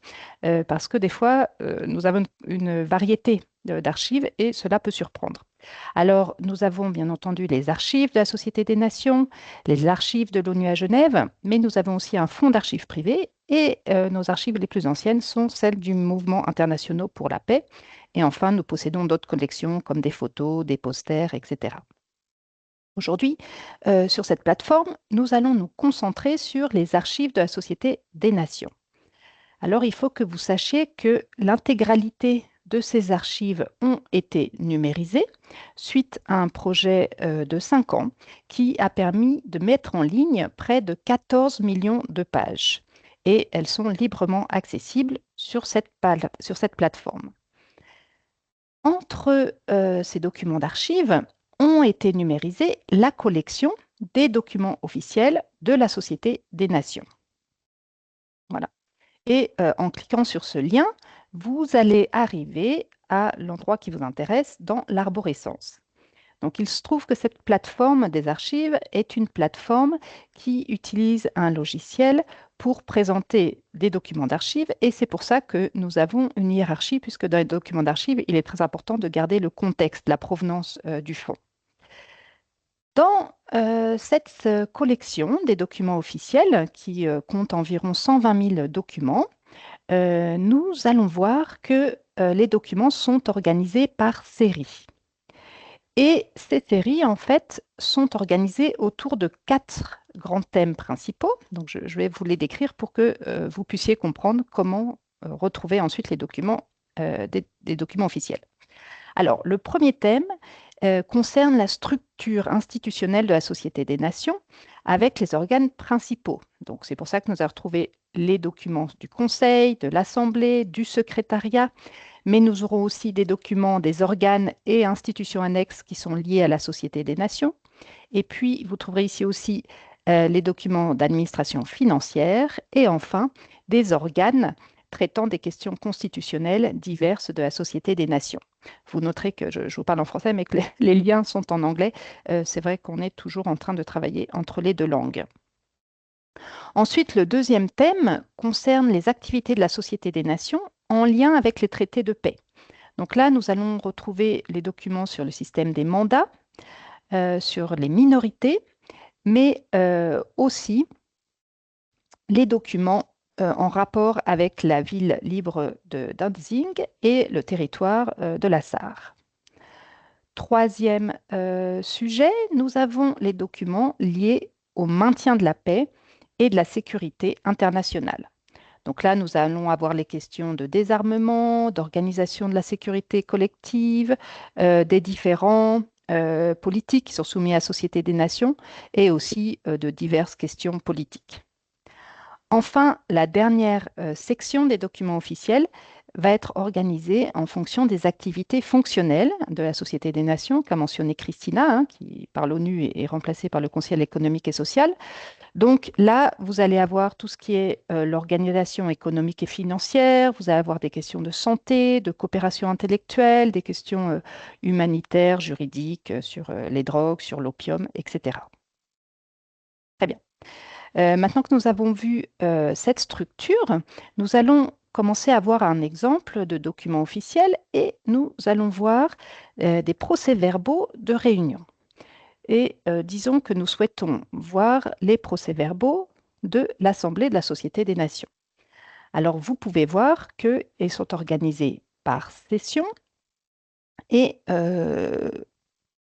parce que des fois, nous avons une variété d'archives et cela peut surprendre. Alors, nous avons bien entendu les archives de la Société des Nations, les archives de l'ONU à Genève, mais nous avons aussi un fonds d'archives privées et nos archives les plus anciennes sont celles du Mouvement international pour la paix. Et enfin, nous possédons d'autres collections comme des photos, des posters, etc. Aujourd'hui, sur cette plateforme, nous allons nous concentrer sur les archives de la Société des Nations. Alors, il faut que vous sachiez que l'intégralité de ces archives ont été numérisées suite à un projet de 5 ans qui a permis de mettre en ligne près de 14 millions de pages. Et elles sont librement accessibles sur cette plateforme. Entre ces documents d'archives ont été numérisés la collection des documents officiels de la Société des Nations. Voilà. Et en cliquant sur ce lien, vous allez arriver à l'endroit qui vous intéresse dans l'arborescence. Donc, il se trouve que cette plateforme des archives est une plateforme qui utilise un logiciel pour présenter des documents d'archives et c'est pour ça que nous avons une hiérarchie puisque dans les documents d'archives, il est très important de garder le contexte, la provenance du fond. Dans cette collection des documents officiels qui compte environ 120 000 documents, nous allons voir que les documents sont organisés par série. Et ces séries, en fait, sont organisées autour de 4 grands thèmes principaux. Donc, je vais vous les décrire pour que vous puissiez comprendre comment retrouver ensuite les documents, des documents officiels. Alors, le premier thème concerne la structure institutionnelle de la Société des Nations avec les organes principaux. Donc, c'est pour ça que nous avons retrouvé les documents du Conseil, de l'Assemblée, du secrétariat, mais nous aurons aussi des documents des organes et institutions annexes qui sont liés à la Société des Nations. Et puis, vous trouverez ici aussi les documents d'administration financière et enfin des organes traitant des questions constitutionnelles diverses de la Société des Nations. Vous noterez que je vous parle en français, mais que les liens sont en anglais. C'est vrai qu'on est toujours en train de travailler entre les 2 langues. Ensuite, le deuxième thème concerne les activités de la Société des Nations en lien avec les traités de paix. Donc là, nous allons retrouver les documents sur le système des mandats, sur les minorités, mais aussi les documents en rapport avec la ville libre de Danzig et le territoire de la Sarre. Troisième sujet, nous avons les documents liés au maintien de la paix et de la sécurité internationale. Donc là, nous allons avoir les questions de désarmement, d'organisation de la sécurité collective, des différents politiques qui sont soumis à la Société des Nations et aussi de diverses questions politiques. Enfin, la dernière section des documents officiels va être organisée en fonction des activités fonctionnelles de la Société des Nations, qu'a mentionné Christina, qui par l'ONU est remplacée par le Conseil économique et social. Donc là, vous allez avoir tout ce qui est l'organisation économique et financière, vous allez avoir des questions de santé, de coopération intellectuelle, des questions humanitaires, juridiques, sur les drogues, sur l'opium, etc. Très bien. Maintenant que nous avons vu cette structure, nous allons commencer à voir un exemple de document officiel et nous allons voir des procès-verbaux de réunion. Et disons que nous souhaitons voir les procès-verbaux de l'Assemblée de la Société des Nations. Alors, vous pouvez voir qu'ils sont organisés par session et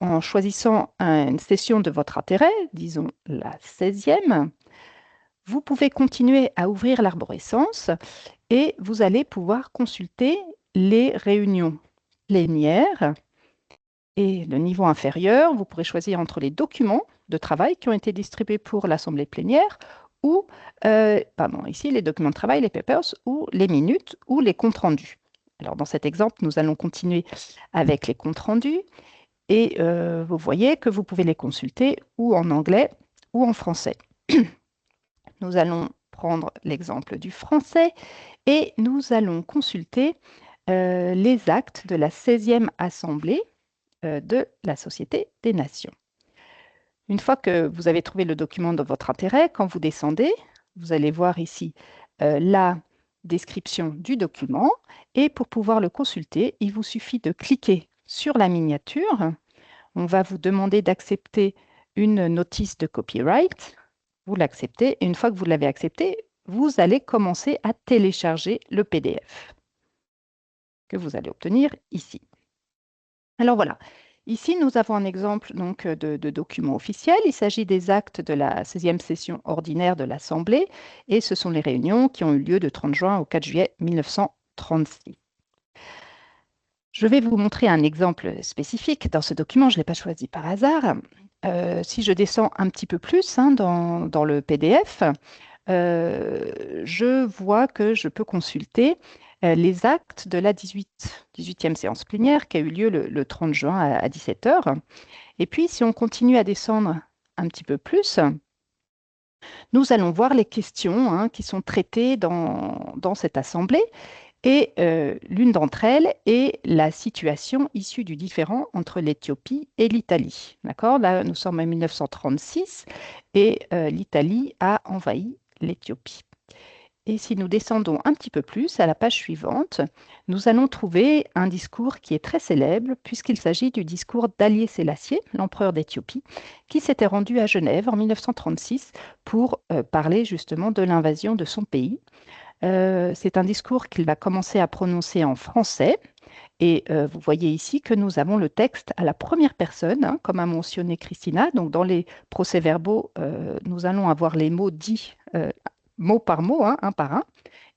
en choisissant une session de votre intérêt, disons la 16e, vous pouvez continuer à ouvrir l'arborescence et vous allez pouvoir consulter les réunions plénières. Et le niveau inférieur, vous pourrez choisir entre les documents de travail qui ont été distribués pour l'assemblée plénière ou, ici, les documents de travail, les papers, ou les minutes ou les comptes rendus. Alors, dans cet exemple, nous allons continuer avec les comptes rendus et vous voyez que vous pouvez les consulter ou en anglais ou en français. Nous allons prendre l'exemple du français et nous allons consulter les actes de la 16e Assemblée de la Société des Nations. Une fois que vous avez trouvé le document de votre intérêt, quand vous descendez, vous allez voir ici la description du document et pour pouvoir le consulter, il vous suffit de cliquer sur la miniature. On va vous demander d'accepter une notice de copyright. Vous l'acceptez et une fois que vous l'avez accepté, vous allez commencer à télécharger le PDF que vous allez obtenir ici. Alors voilà, ici nous avons un exemple donc, de document officiel. Il s'agit des actes de la 16e session ordinaire de l'Assemblée et ce sont les réunions qui ont eu lieu de 30 juin au 4 juillet 1936. Je vais vous montrer un exemple spécifique dans ce document, je ne l'ai pas choisi par hasard. Si je descends un petit peu plus dans le PDF, je vois que je peux consulter les actes de la 18e séance plénière qui a eu lieu le 30 juin à 17 h. Et puis, si on continue à descendre un petit peu plus, nous allons voir les questions qui sont traitées dans cette assemblée. Et l'une d'entre elles est la situation issue du différend entre l'Éthiopie et l'Italie. D'accord ? Là, nous sommes en 1936 et l'Italie a envahi l'Éthiopie. Et si nous descendons un petit peu plus à la page suivante, nous allons trouver un discours qui est très célèbre puisqu'il s'agit du discours d'Haïlé Sélassié, l'empereur d'Éthiopie, qui s'était rendu à Genève en 1936 pour parler justement de l'invasion de son pays. C'est un discours qu'il va commencer à prononcer en français. Et vous voyez ici que nous avons le texte à la première personne, comme a mentionné Christina. Donc, dans les procès-verbaux, nous allons avoir les mots dits mot par mot, un par un.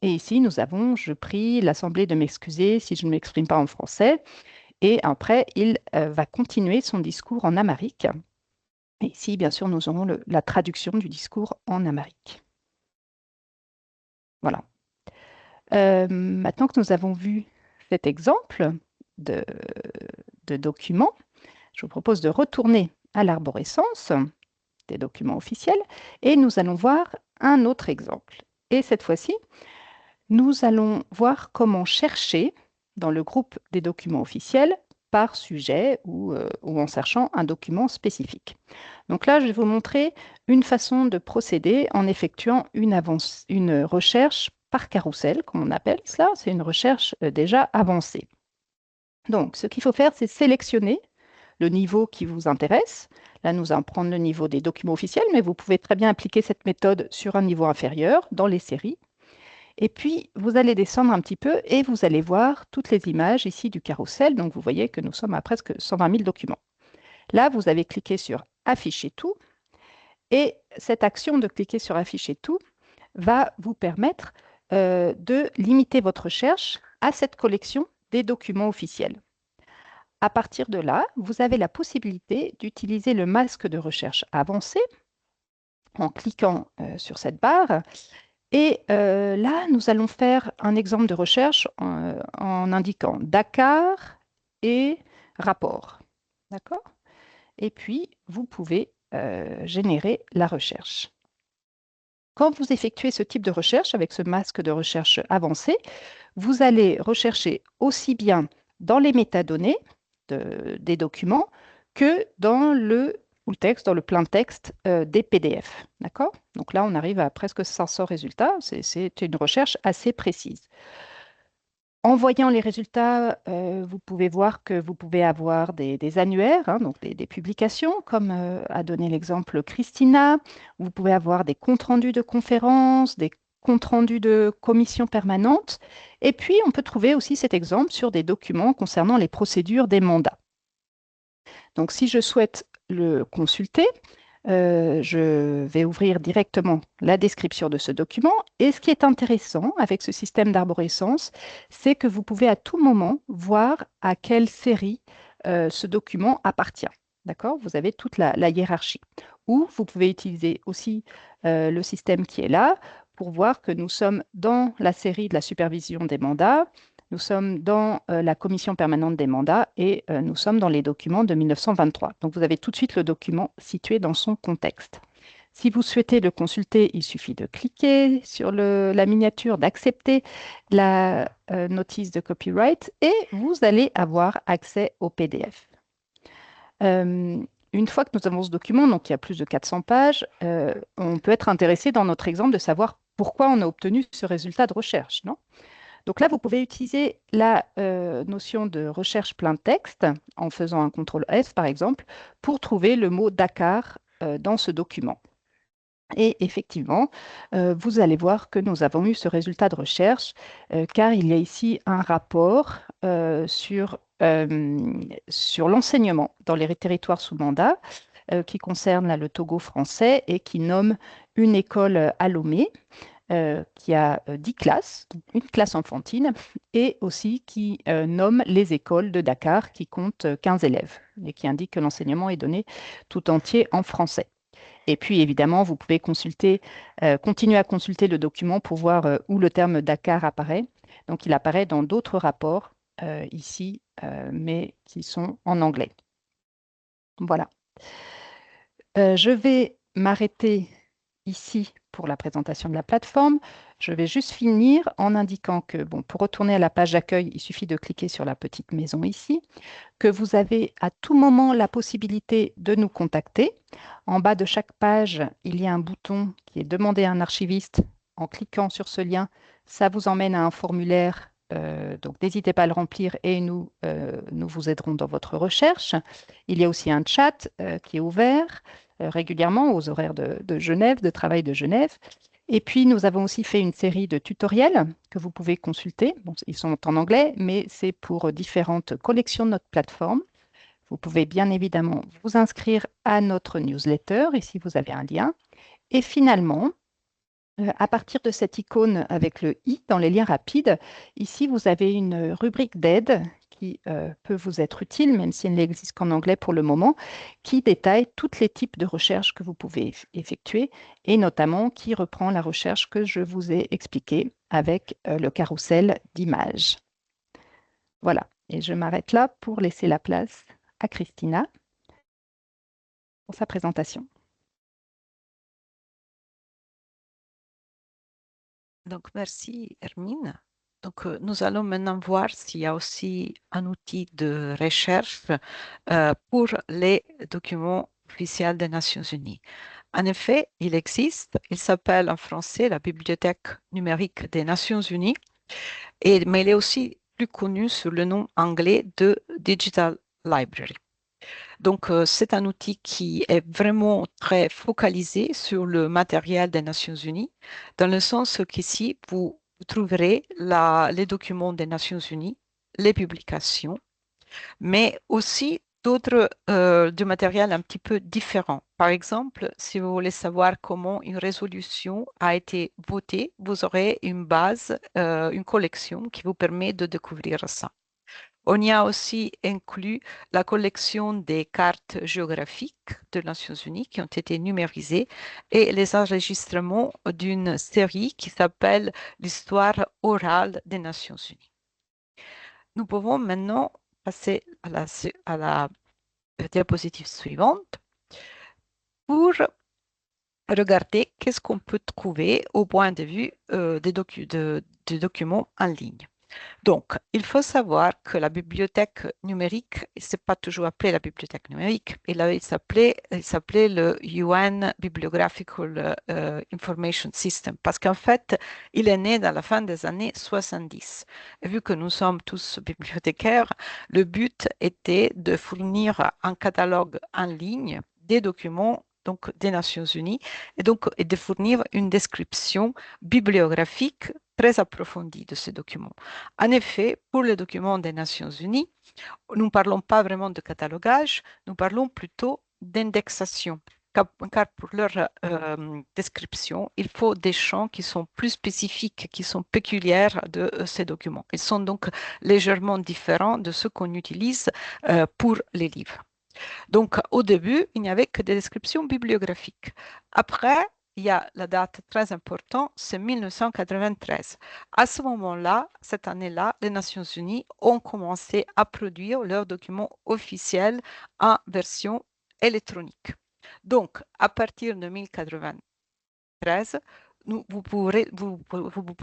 Et ici, nous avons « Je prie l'Assemblée de m'excuser si je ne m'exprime pas en français ». Et après, il va continuer son discours en amharique. Et ici, bien sûr, nous aurons la traduction du discours en amharique. Voilà. Maintenant que nous avons vu cet exemple de document, je vous propose de retourner à l'arborescence des documents officiels et nous allons voir un autre exemple. Et cette fois-ci, nous allons voir comment chercher dans le groupe des documents officiels par sujet ou en cherchant un document spécifique. Donc là, je vais vous montrer une façon de procéder en effectuant une recherche par carrousel, comme on appelle cela. C'est une recherche déjà avancée. Donc, ce qu'il faut faire, c'est sélectionner le niveau qui vous intéresse. Là, nous allons prendre le niveau des documents officiels, mais vous pouvez très bien appliquer cette méthode sur un niveau inférieur, dans les séries. Et puis, vous allez descendre un petit peu et vous allez voir toutes les images ici du carrousel. Donc, vous voyez que nous sommes à presque 120 000 documents. Là, vous avez cliqué sur « Afficher tout ». Et cette action de cliquer sur « Afficher tout » va vous permettre de limiter votre recherche à cette collection des documents officiels. À partir de là, vous avez la possibilité d'utiliser le masque de recherche avancé en cliquant sur cette barre. Et là, nous allons faire un exemple de recherche en indiquant Dakar et rapport. D'accord ? Et puis, vous pouvez générer la recherche. Quand vous effectuez ce type de recherche avec ce masque de recherche avancé, vous allez rechercher aussi bien dans les métadonnées des documents que dans le full texte, dans le plein texte des PDF. D'accord ? Donc là, on arrive à presque 500 résultats. C'est une recherche assez précise. En voyant les résultats, vous pouvez voir que vous pouvez avoir des annuaires, donc des publications, comme a donné l'exemple Christina. Vous pouvez avoir des comptes rendus de conférences, des comptes rendus de commissions permanentes. Et puis, on peut trouver aussi cet exemple sur des documents concernant les procédures des mandats. Donc, si je souhaite le consulter, je vais ouvrir directement la description de ce document. Et ce qui est intéressant avec ce système d'arborescence, c'est que vous pouvez à tout moment voir à quelle série ce document appartient. D'accord? Vous avez toute la hiérarchie. Ou vous pouvez utiliser aussi le système qui est là pour voir que nous sommes dans la série de la supervision des mandats, nous sommes dans la commission permanente des mandats et nous sommes dans les documents de 1923. Donc, vous avez tout de suite le document situé dans son contexte. Si vous souhaitez le consulter, il suffit de cliquer sur la miniature, d'accepter la notice de copyright et vous allez avoir accès au PDF. Une fois que nous avons ce document, donc il y a plus de 400 pages, on peut être intéressé dans notre exemple de savoir pourquoi on a obtenu ce résultat de recherche, non? Donc là, vous pouvez utiliser la notion de recherche plein texte en faisant un CTRL F, par exemple, pour trouver le mot Dakar dans ce document. Et effectivement, vous allez voir que nous avons eu ce résultat de recherche, car il y a ici un rapport sur l'enseignement dans les territoires sous mandat, qui concerne là, le Togo français et qui nomme une école à Lomé, qui a 10 classes, donc une classe enfantine, et aussi qui nomme les écoles de Dakar, qui comptent 15 élèves, et qui indique que l'enseignement est donné tout entier en français. Et puis, évidemment, vous pouvez continuer à consulter le document pour voir où le terme Dakar apparaît. Donc, il apparaît dans d'autres rapports ici, mais qui sont en anglais. Voilà. Je vais m'arrêter ici pour la présentation de la plateforme. Je vais juste finir en indiquant que, bon, pour retourner à la page d'accueil, il suffit de cliquer sur la petite maison ici, que vous avez à tout moment la possibilité de nous contacter. En bas de chaque page, il y a un bouton qui est Demander à un archiviste. En cliquant sur ce lien, ça vous emmène à un formulaire. Donc, n'hésitez pas à le remplir et nous vous aiderons dans votre recherche. Il y a aussi un chat qui est ouvert régulièrement aux horaires de Genève, de travail de Genève. Et puis, nous avons aussi fait une série de tutoriels que vous pouvez consulter. Bon, ils sont en anglais, mais c'est pour différentes collections de notre plateforme. Vous pouvez bien évidemment vous inscrire à notre newsletter, ici vous avez un lien. Et finalement, à partir de cette icône avec le i dans les liens rapides, ici vous avez une rubrique d'aide qui peut vous être utile, même si elle n'existe qu'en anglais pour le moment, qui détaille tous les types de recherches que vous pouvez effectuer et notamment qui reprend la recherche que je vous ai expliquée avec le carrousel d'images. Voilà, et je m'arrête là pour laisser la place à Christina pour sa présentation. Donc, merci Hermine. Donc, nous allons maintenant voir s'il y a aussi un outil de recherche pour les documents officiels des Nations Unies. En effet, il existe. Il s'appelle en français la Bibliothèque numérique des Nations Unies, mais il est aussi plus connu sous le nom anglais de Digital Library. Donc, c'est un outil qui est vraiment très focalisé sur le matériel des Nations Unies, dans le sens qu'ici, vous trouverez les documents des Nations Unies, les publications, mais aussi d'autres du matériel un petit peu différent. Par exemple, si vous voulez savoir comment une résolution a été votée, vous aurez une base, une collection qui vous permet de découvrir ça. On y a aussi inclus la collection des cartes géographiques des Nations Unies qui ont été numérisées et les enregistrements d'une série qui s'appelle l'Histoire orale des Nations Unies. Nous pouvons maintenant passer à la diapositive suivante pour regarder qu'est-ce qu'on peut trouver au point de vue des documents en ligne. Donc, il faut savoir que la bibliothèque numérique, il ne s'est pas toujours appelé la bibliothèque numérique, il s'appelait le UN Bibliographical Information System, parce qu'en fait, il est né dans la fin des années 70. Et vu que nous sommes tous bibliothécaires, le but était de fournir un catalogue en ligne des documents donc des Nations Unies, et de fournir une description bibliographique très approfondie de ces documents. En effet, pour les documents des Nations Unies, nous ne parlons pas vraiment de catalogage, nous parlons plutôt d'indexation. Car pour leur description, il faut des champs qui sont plus spécifiques, qui sont peculiaires de ces documents. Ils sont donc légèrement différents de ceux qu'on utilise pour les livres. Donc, au début, il n'y avait que des descriptions bibliographiques. Après, il y a la date très importante, c'est 1993. À ce moment-là, cette année-là, les Nations Unies ont commencé à produire leurs documents officiels en version électronique. Donc, à partir de 1993, vous pourrez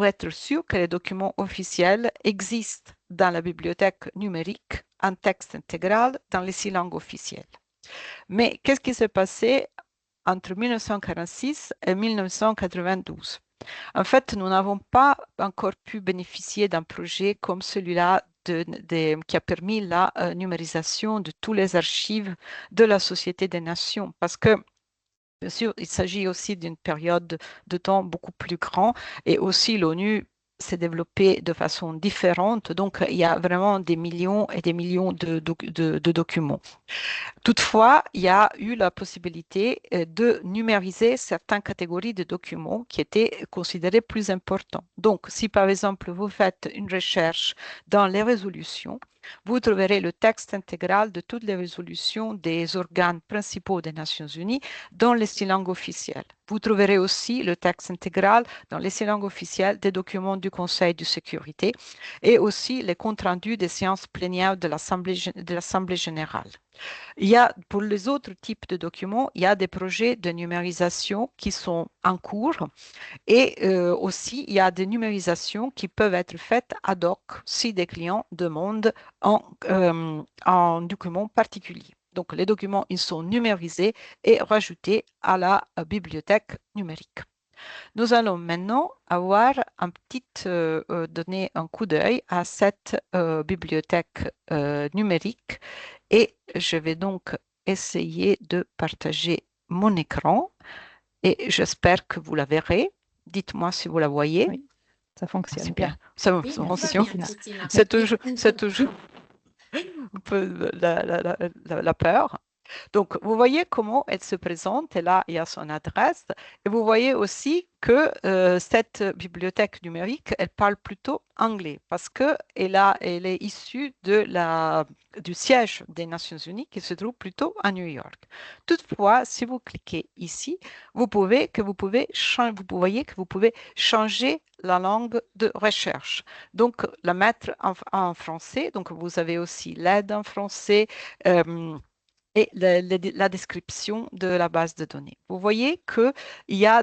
être sûr que les documents officiels existent dans la bibliothèque numérique en texte intégral dans les 6 langues officielles. Mais qu'est-ce qui s'est passé entre 1946 et 1992? En fait, nous n'avons pas encore pu bénéficier d'un projet comme celui-là qui a permis la numérisation de toutes les archives de la Société des Nations, parce que bien sûr, il s'agit aussi d'une période de temps beaucoup plus grande et aussi l'ONU s'est développée de façon différente. Donc, il y a vraiment des millions et des millions de documents. Toutefois, il y a eu la possibilité de numériser certaines catégories de documents qui étaient considérés plus importants. Donc, si par exemple, vous faites une recherche dans les résolutions, vous trouverez le texte intégral de toutes les résolutions des organes principaux des Nations Unies dans les 6 langues officielles. Vous trouverez aussi le texte intégral dans les 6 langues officielles des documents du Conseil de sécurité et aussi les comptes rendus des séances plénières de l'Assemblée générale. Il y a, pour les autres types de documents, il y a des projets de numérisation qui sont en cours et aussi il y a des numérisations qui peuvent être faites ad hoc si des clients demandent en documents particuliers. Donc les documents, ils sont numérisés et rajoutés à la bibliothèque numérique. Nous allons maintenant donner un coup d'œil à cette bibliothèque numérique et je vais donc essayer de partager mon écran et j'espère que vous la verrez. Dites-moi si vous la voyez. Oui, ça fonctionne C'est bien. bien. Ça Oui, fonctionne. bien, Christina. C'est toujours un peu la peur. Donc, vous voyez comment elle se présente, et là, il y a son adresse. Et vous voyez aussi que cette bibliothèque numérique, elle parle plutôt anglais parce qu'elle est issue du siège des Nations Unies qui se trouve plutôt à New York. Toutefois, si vous cliquez ici, vous voyez que vous pouvez changer la langue de recherche. Donc, la mettre en français. Donc, vous avez aussi l'aide en français. Et la description de la base de données. Vous voyez qu'il y a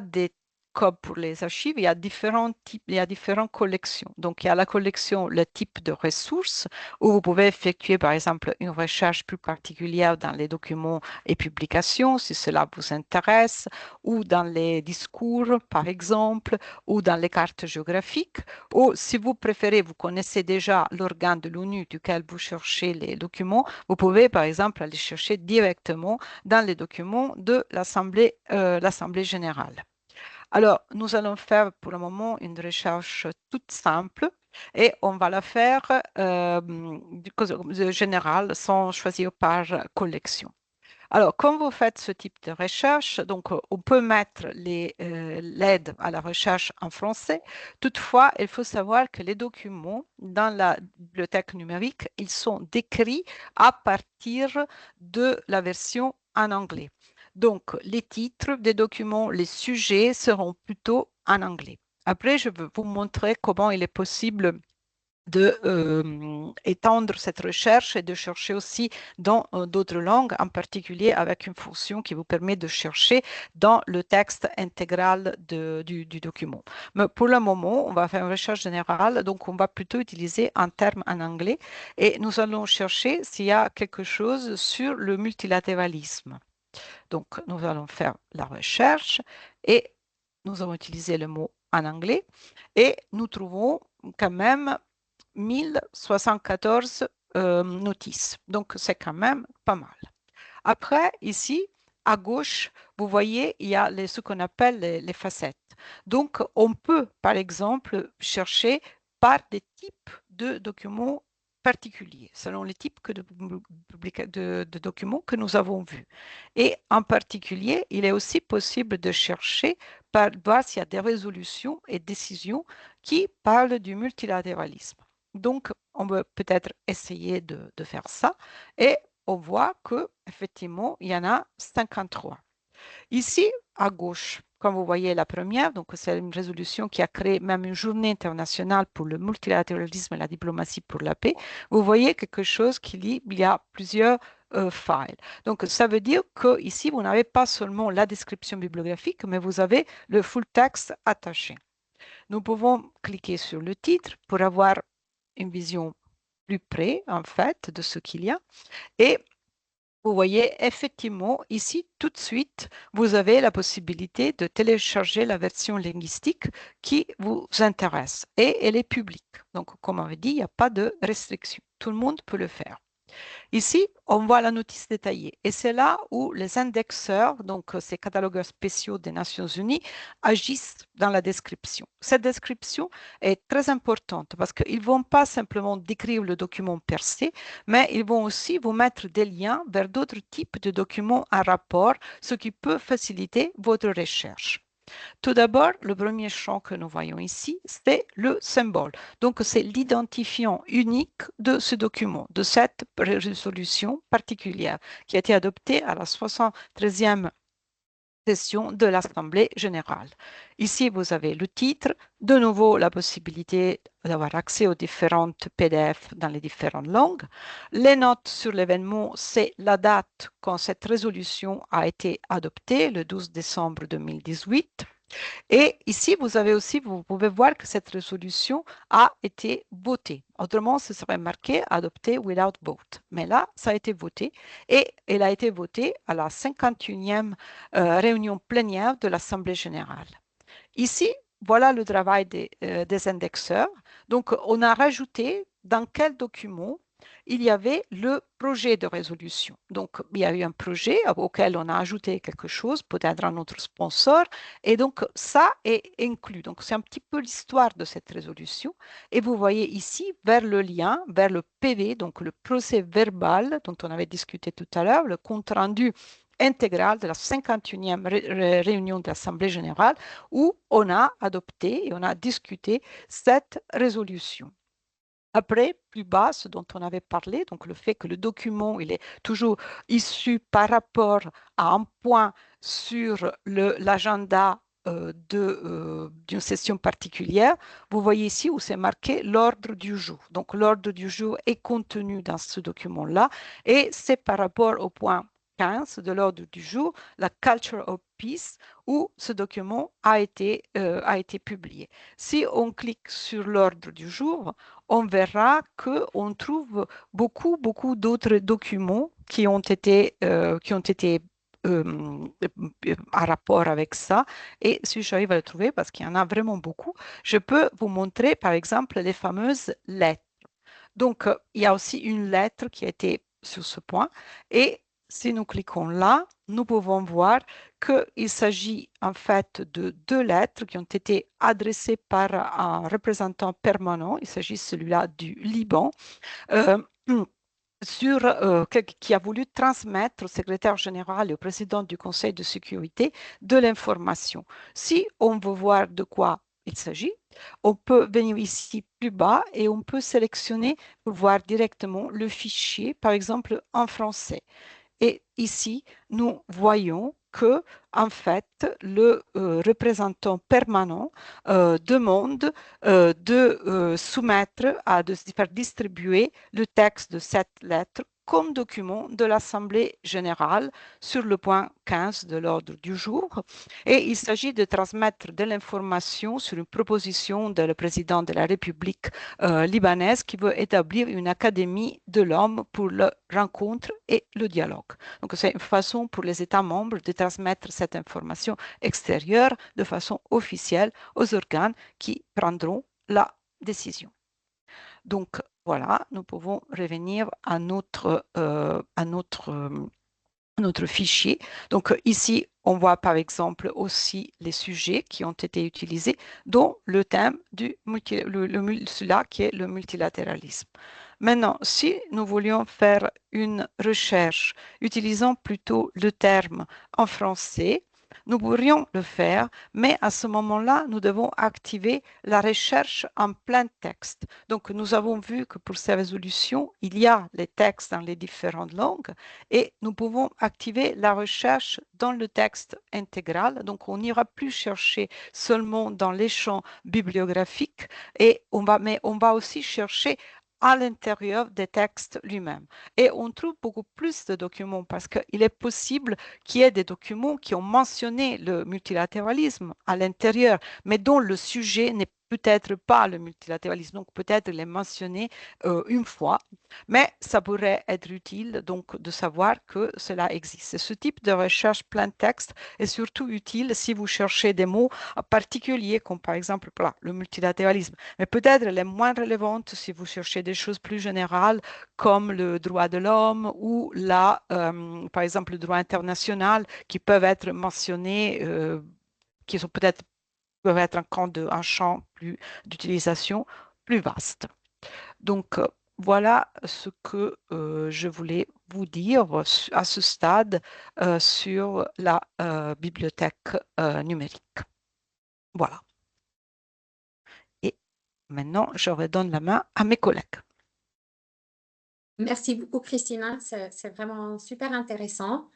comme pour les archives, il y a différents types, il y a différentes collections. Donc, il y a la collection, le type de ressources, où vous pouvez effectuer, par exemple, une recherche plus particulière dans les documents et publications, si cela vous intéresse, ou dans les discours, par exemple, ou dans les cartes géographiques, ou si vous préférez, vous connaissez déjà l'organe de l'ONU duquel vous cherchez les documents, vous pouvez, par exemple, aller chercher directement dans les documents de l'Assemblée générale. Alors, nous allons faire pour le moment une recherche toute simple et on va la faire générale sans choisir par collection. Alors, quand vous faites ce type de recherche, donc on peut mettre l'aide à la recherche en français. Toutefois, il faut savoir que les documents dans la bibliothèque numérique, ils sont décrits à partir de la version en anglais. Donc, les titres des documents, les sujets seront plutôt en anglais. Après, je vais vous montrer comment il est possible d'étendre cette recherche et de chercher aussi dans d'autres langues, en particulier avec une fonction qui vous permet de chercher dans le texte intégral du document. Mais pour le moment, on va faire une recherche générale, donc on va plutôt utiliser un terme en anglais et nous allons chercher s'il y a quelque chose sur le multilatéralisme. Donc, nous allons faire la recherche et nous allons utiliser le mot en anglais et nous trouvons quand même 1074 notices. Donc, c'est quand même pas mal. Après, ici, à gauche, vous voyez, il y a ce qu'on appelle les facettes. Donc, on peut, par exemple, chercher par des types de documents particuliers, selon les types de documents que nous avons vus. Et en particulier, il est aussi possible de chercher par voir s'il y a des résolutions et décisions qui parlent du multilatéralisme. Donc, on peut peut-être essayer de faire ça et on voit qu'effectivement, il y en a 53. Ici, à gauche, comme vous voyez la première, donc c'est une résolution qui a créé même une journée internationale pour le multilatéralisme et la diplomatie pour la paix. Vous voyez quelque chose il y a plusieurs files. Donc, ça veut dire que ici, vous n'avez pas seulement la description bibliographique, mais vous avez le full text attaché. Nous pouvons cliquer sur le titre pour avoir une vision plus près, en fait, de ce qu'il y a. Et vous voyez, effectivement, ici, tout de suite, vous avez la possibilité de télécharger la version linguistique qui vous intéresse et elle est publique. Donc, comme on avait dit, il n'y a pas de restriction. Tout le monde peut le faire. Ici, on voit la notice détaillée et c'est là où les indexeurs, donc ces catalogueurs spéciaux des Nations Unies, agissent dans la description. Cette description est très importante parce qu'ils ne vont pas simplement décrire le document per se, mais ils vont aussi vous mettre des liens vers d'autres types de documents en rapport, ce qui peut faciliter votre recherche. Tout d'abord, le premier champ que nous voyons ici, c'est le symbole. Donc, c'est l'identifiant unique de ce document, de cette résolution particulière qui a été adoptée à la 73e session de l'Assemblée générale. Ici, vous avez le titre, de nouveau la possibilité d'avoir accès aux différentes PDF dans les différentes langues. Les notes sur l'événement, c'est la date quand cette résolution a été adoptée, le 12 décembre 2018. Et ici, vous pouvez voir que cette résolution a été votée. Autrement, ce serait marqué adopté without vote. Mais là, ça a été voté et elle a été votée à la 51e réunion plénière de l'Assemblée générale. Ici, voilà le travail des indexeurs. Donc, on a rajouté dans quel document il y avait le projet de résolution. Donc, il y a eu un projet auquel on a ajouté quelque chose, peut-être un autre sponsor, et donc ça est inclus. Donc, c'est un petit peu l'histoire de cette résolution. Et vous voyez ici, vers le lien, vers le PV, donc le procès verbal dont on avait discuté tout à l'heure, le compte-rendu intégral de la 51e réunion de l'Assemblée générale où on a adopté et on a discuté cette résolution. Après, plus bas, ce dont on avait parlé, donc le fait que le document, il est toujours issu par rapport à un point sur l'agenda d'une session particulière, vous voyez ici où c'est marqué l'ordre du jour. Donc, l'ordre du jour est contenu dans ce document-là et c'est par rapport au point 15 de l'ordre du jour, la Culture of Peace, où ce document a été publié. Si on clique sur l'ordre du jour, on verra qu'on trouve beaucoup d'autres documents qui ont été en rapport avec ça. Et si j'arrive à le trouver, parce qu'il y en a vraiment beaucoup, je peux vous montrer, par exemple, les fameuses lettres. Donc, il y a aussi une lettre qui a été sur ce point. Et si nous cliquons là, nous pouvons voir qu'il s'agit en fait de 2 lettres qui ont été adressées par un représentant permanent. Il s'agit celui-là du Liban. Qui a voulu transmettre au secrétaire général et au président du Conseil de sécurité de l'information. Si on veut voir de quoi il s'agit, on peut venir ici plus bas et on peut sélectionner pour voir directement le fichier, par exemple en français. Et ici, nous voyons que, en fait, le représentant permanent demande de soumettre, de faire distribuer le texte de cette lettre comme document de l'Assemblée générale sur le point 15 de l'ordre du jour. Et il s'agit de transmettre de l'information sur une proposition de le président de la République libanaise qui veut établir une académie de l'homme pour la rencontre et le dialogue. Donc, c'est une façon pour les États membres de transmettre cette information extérieure de façon officielle aux organes qui prendront la décision. Donc, voilà, nous pouvons revenir à notre notre fichier. Donc ici, on voit par exemple aussi les sujets qui ont été utilisés, dont le thème celui-là qui est le multilatéralisme. Maintenant, si nous voulions faire une recherche utilisant plutôt le terme en français, nous pourrions le faire, mais à ce moment-là, nous devons activer la recherche en plein texte. Donc, nous avons vu que pour ces résolutions, il y a les textes dans les différentes langues et nous pouvons activer la recherche dans le texte intégral. Donc, on n'ira plus chercher seulement dans les champs bibliographiques mais on va aussi chercher à l'intérieur des textes lui-même. Et on trouve beaucoup plus de documents parce qu'il est possible qu'il y ait des documents qui ont mentionné le multilatéralisme à l'intérieur, mais dont le sujet n'est peut-être pas le multilatéralisme, donc peut-être les mentionner une fois, mais ça pourrait être utile donc de savoir que cela existe. Ce type de recherche plein texte est surtout utile si vous cherchez des mots particuliers comme par exemple le multilatéralisme, mais peut-être les moins relevantes si vous cherchez des choses plus générales comme le droit de l'homme ou par exemple le droit international qui peuvent être mentionnés, qui sont peut-être peuvent être un champ d'utilisation plus vaste. Donc, voilà ce que je voulais vous dire à ce stade sur la bibliothèque numérique. Voilà. Et maintenant, je redonne la main à mes collègues. Merci beaucoup, Christina. C'est vraiment super intéressant.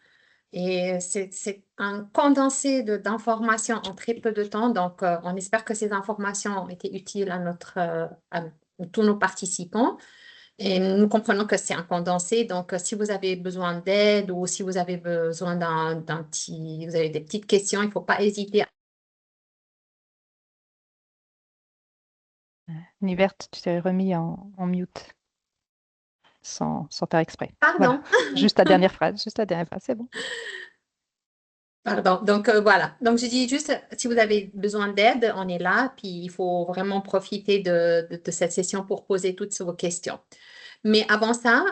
Et c'est un condensé d'informations en très peu de temps. Donc, on espère que ces informations ont été utiles à tous nos participants. Et nous comprenons que c'est un condensé. Donc, si vous avez besoin d'aide ou si vous avez besoin vous avez des petites questions, il ne faut pas hésiter. Nivert, tu t'es remis en mute sans faire exprès. Pardon. Voilà. Juste la dernière phrase, c'est bon. Pardon. Donc, voilà. Donc, je dis juste, si vous avez besoin d'aide, on est là. Puis, il faut vraiment profiter de cette session pour poser toutes vos questions. Mais avant ça,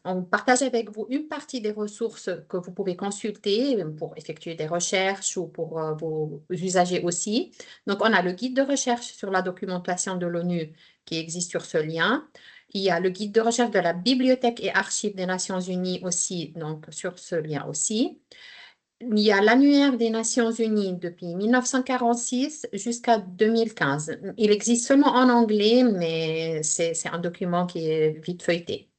on partage avec vous une partie des ressources que vous pouvez consulter pour effectuer des recherches ou pour vos usagers aussi. Donc, on a le guide de recherche sur la documentation de l'ONU qui existe sur ce lien. Il y a le guide de recherche de la Bibliothèque et Archives des Nations Unies aussi, donc sur ce lien aussi. Il y a l'annuaire des Nations Unies depuis 1946 jusqu'à 2015. Il existe seulement en anglais, mais c'est un document qui est vite feuilleté.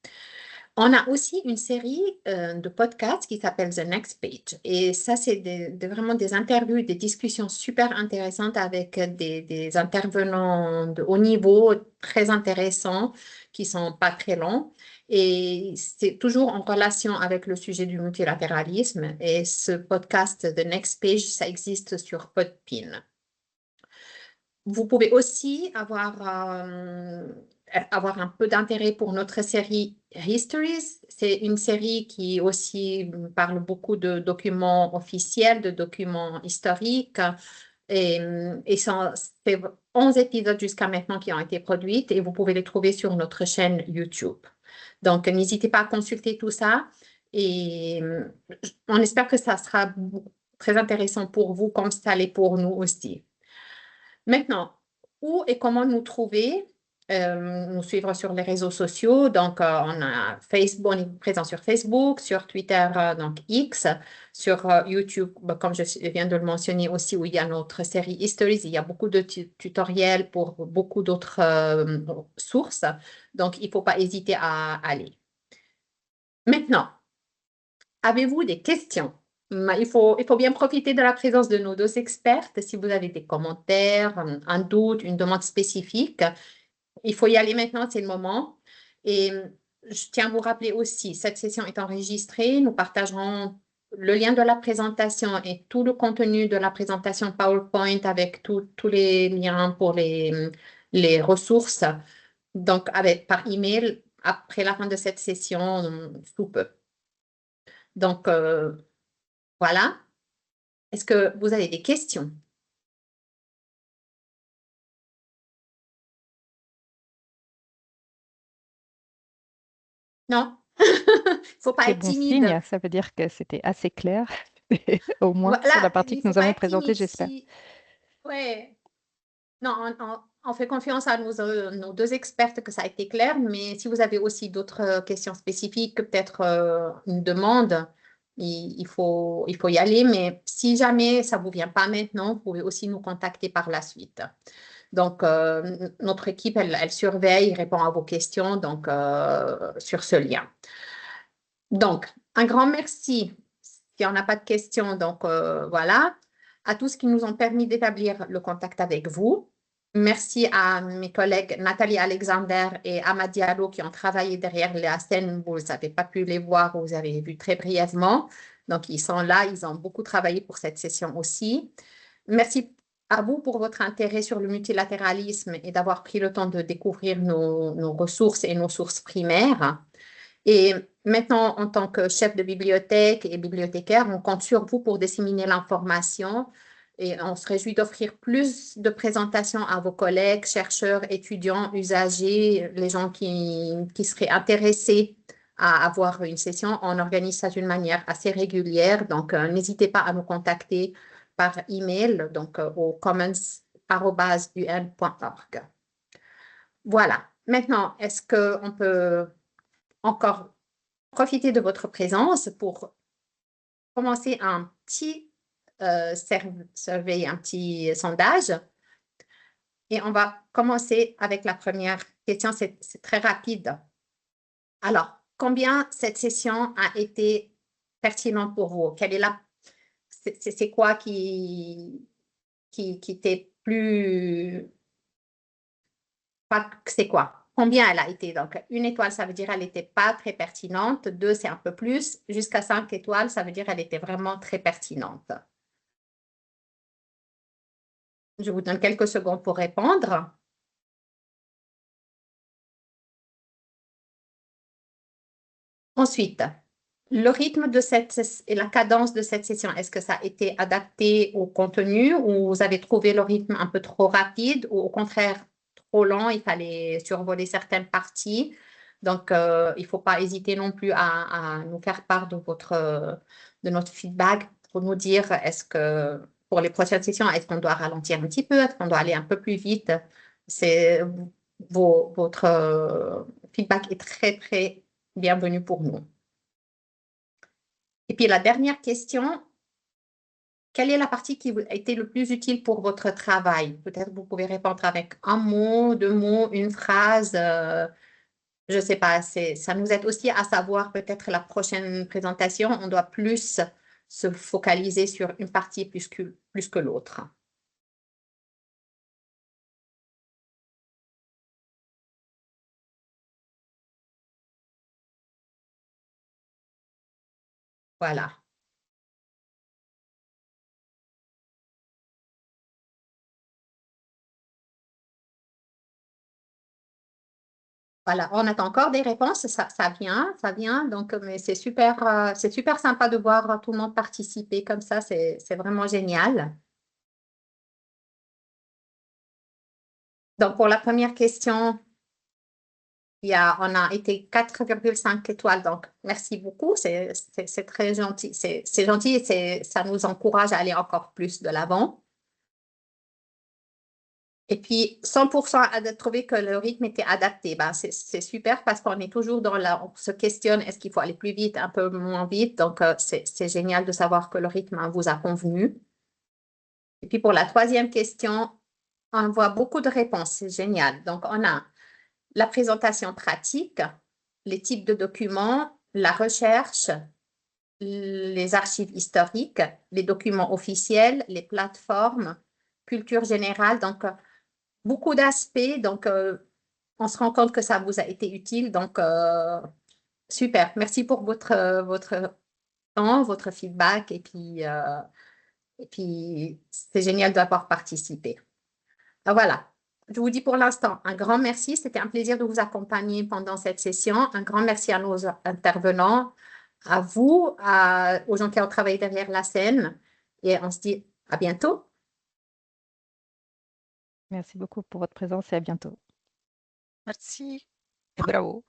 On a aussi une série de podcasts qui s'appelle The Next Page. Et ça, c'est vraiment des interviews, des discussions super intéressantes avec des intervenants de haut niveau, très intéressants, qui ne sont pas très longs. Et c'est toujours en relation avec le sujet du multilatéralisme. Et ce podcast, The Next Page, ça existe sur Podbean. Vous pouvez aussi avoir un peu d'intérêt pour notre série Histories. C'est une série qui aussi parle beaucoup de documents officiels, de documents historiques. Et c'est 11 épisodes jusqu'à maintenant qui ont été produits et vous pouvez les trouver sur notre chaîne YouTube. Donc, n'hésitez pas à consulter tout ça et on espère que ça sera très intéressant pour vous comme ça l'est pour nous aussi. Maintenant, où et comment nous trouver? Nous suivre sur les réseaux sociaux. Donc, on a Facebook, on est présent sur Facebook, sur Twitter, donc X, sur YouTube, comme je viens de le mentionner aussi, où il y a notre série Histories. Il y a beaucoup de tutoriels pour beaucoup d'autres sources. Donc, il ne faut pas hésiter à aller. Maintenant, avez-vous des questions? Il faut bien profiter de la présence de nos deux expertes. Si vous avez des commentaires, un doute, une demande spécifique, il faut y aller maintenant, c'est le moment. Et je tiens à vous rappeler aussi, cette session est enregistrée. Nous partagerons le lien de la présentation et tout le contenu de la présentation PowerPoint avec tous les liens pour les ressources, donc par email après la fin de cette session, sous peu. Donc, voilà. Est-ce que vous avez des questions? Non? faut pas C'est être bon timide. signe, ça veut dire que c'était assez clair, au moins sur la Voilà, partie il que faut nous pas avons être présentée, timide. j'espère. Ouais. Non, on fait confiance à nos deux expertes que ça a été clair, mais si vous avez aussi d'autres questions spécifiques, peut-être une demande, il faut y aller. Mais si jamais ça ne vous vient pas maintenant, vous pouvez aussi nous contacter par la suite. Donc, notre équipe, elle surveille, répond à vos questions donc, sur ce lien. Donc, un grand merci. S'il n'y en a pas de questions, donc voilà, à tous qui nous ont permis d'établir le contact avec vous. Merci à mes collègues Nathalie Alexander et Amad Diallo qui ont travaillé derrière la scène. Vous n'avez pas pu les voir, vous avez vu très brièvement. Donc, ils sont là, ils ont beaucoup travaillé pour cette session aussi. Merci à vous pour votre intérêt sur le multilatéralisme et d'avoir pris le temps de découvrir nos ressources et nos sources primaires. Et maintenant, en tant que chef de bibliothèque et bibliothécaire, on compte sur vous pour disséminer l'information et on se réjouit d'offrir plus de présentations à vos collègues, chercheurs, étudiants, usagers, les gens qui seraient intéressés à avoir une session. On organise ça d'une manière assez régulière, donc n'hésitez pas à nous contacter par email, donc au commons@un.org. Voilà. Maintenant, est-ce qu'on peut encore profiter de votre présence pour commencer un petit survey, un petit sondage. Et on va commencer avec la première question, c'est très rapide. Alors, combien cette session a été pertinente pour vous? Quelle est c'est quoi qui était plus... C'est quoi? Combien elle a été? Donc, 1 étoile, ça veut dire qu'elle n'était pas très pertinente. 2, c'est un peu plus. Jusqu'à 5 étoiles, ça veut dire qu'elle était vraiment très pertinente. Je vous donne quelques secondes pour répondre. Ensuite, le rythme de et la cadence de cette session, est-ce que ça a été adapté au contenu ou vous avez trouvé le rythme un peu trop rapide ou au contraire trop lent, il fallait survoler certaines parties. Donc, il ne faut pas hésiter non plus à nous faire part de notre feedback pour nous dire est-ce que pour les prochaines sessions, est-ce qu'on doit ralentir un petit peu, est-ce qu'on doit aller un peu plus vite. Votre feedback est très, très bienvenu pour nous. Et puis la dernière question, quelle est la partie qui a été le plus utile pour votre travail? Peut-être vous pouvez répondre avec un mot, 2 mots, une phrase. Je ne sais pas, ça nous aide aussi à savoir peut-être la prochaine présentation, on doit plus se focaliser sur une partie plus que l'autre. Voilà. Voilà, on attend encore des réponses, ça vient. Donc, mais c'est super sympa de voir tout le monde participer comme ça, c'est vraiment génial. Donc, pour la première question, on a été 4,5 étoiles, donc merci beaucoup, c'est très gentil, c'est gentil et ça nous encourage à aller encore plus de l'avant. Et puis, 100% à trouver que le rythme était adapté. Ben, c'est super parce qu'on est toujours on se questionne, est-ce qu'il faut aller plus vite, un peu moins vite? Donc, c'est génial de savoir que le rythme vous a convenu. Et puis, pour la troisième question, on voit beaucoup de réponses, c'est génial. Donc, on a la présentation pratique, les types de documents, la recherche, les archives historiques, les documents officiels, les plateformes, culture générale. Donc, beaucoup d'aspects. Donc, on se rend compte que ça vous a été utile. Donc, super. Merci pour votre temps, votre feedback. Et puis c'est génial d'avoir participé. Voilà. Je vous dis pour l'instant un grand merci. C'était un plaisir de vous accompagner pendant cette session. Un grand merci à nos intervenants, à vous, aux gens qui ont travaillé derrière la scène. Et on se dit à bientôt. Merci beaucoup pour votre présence et à bientôt. Merci et bravo.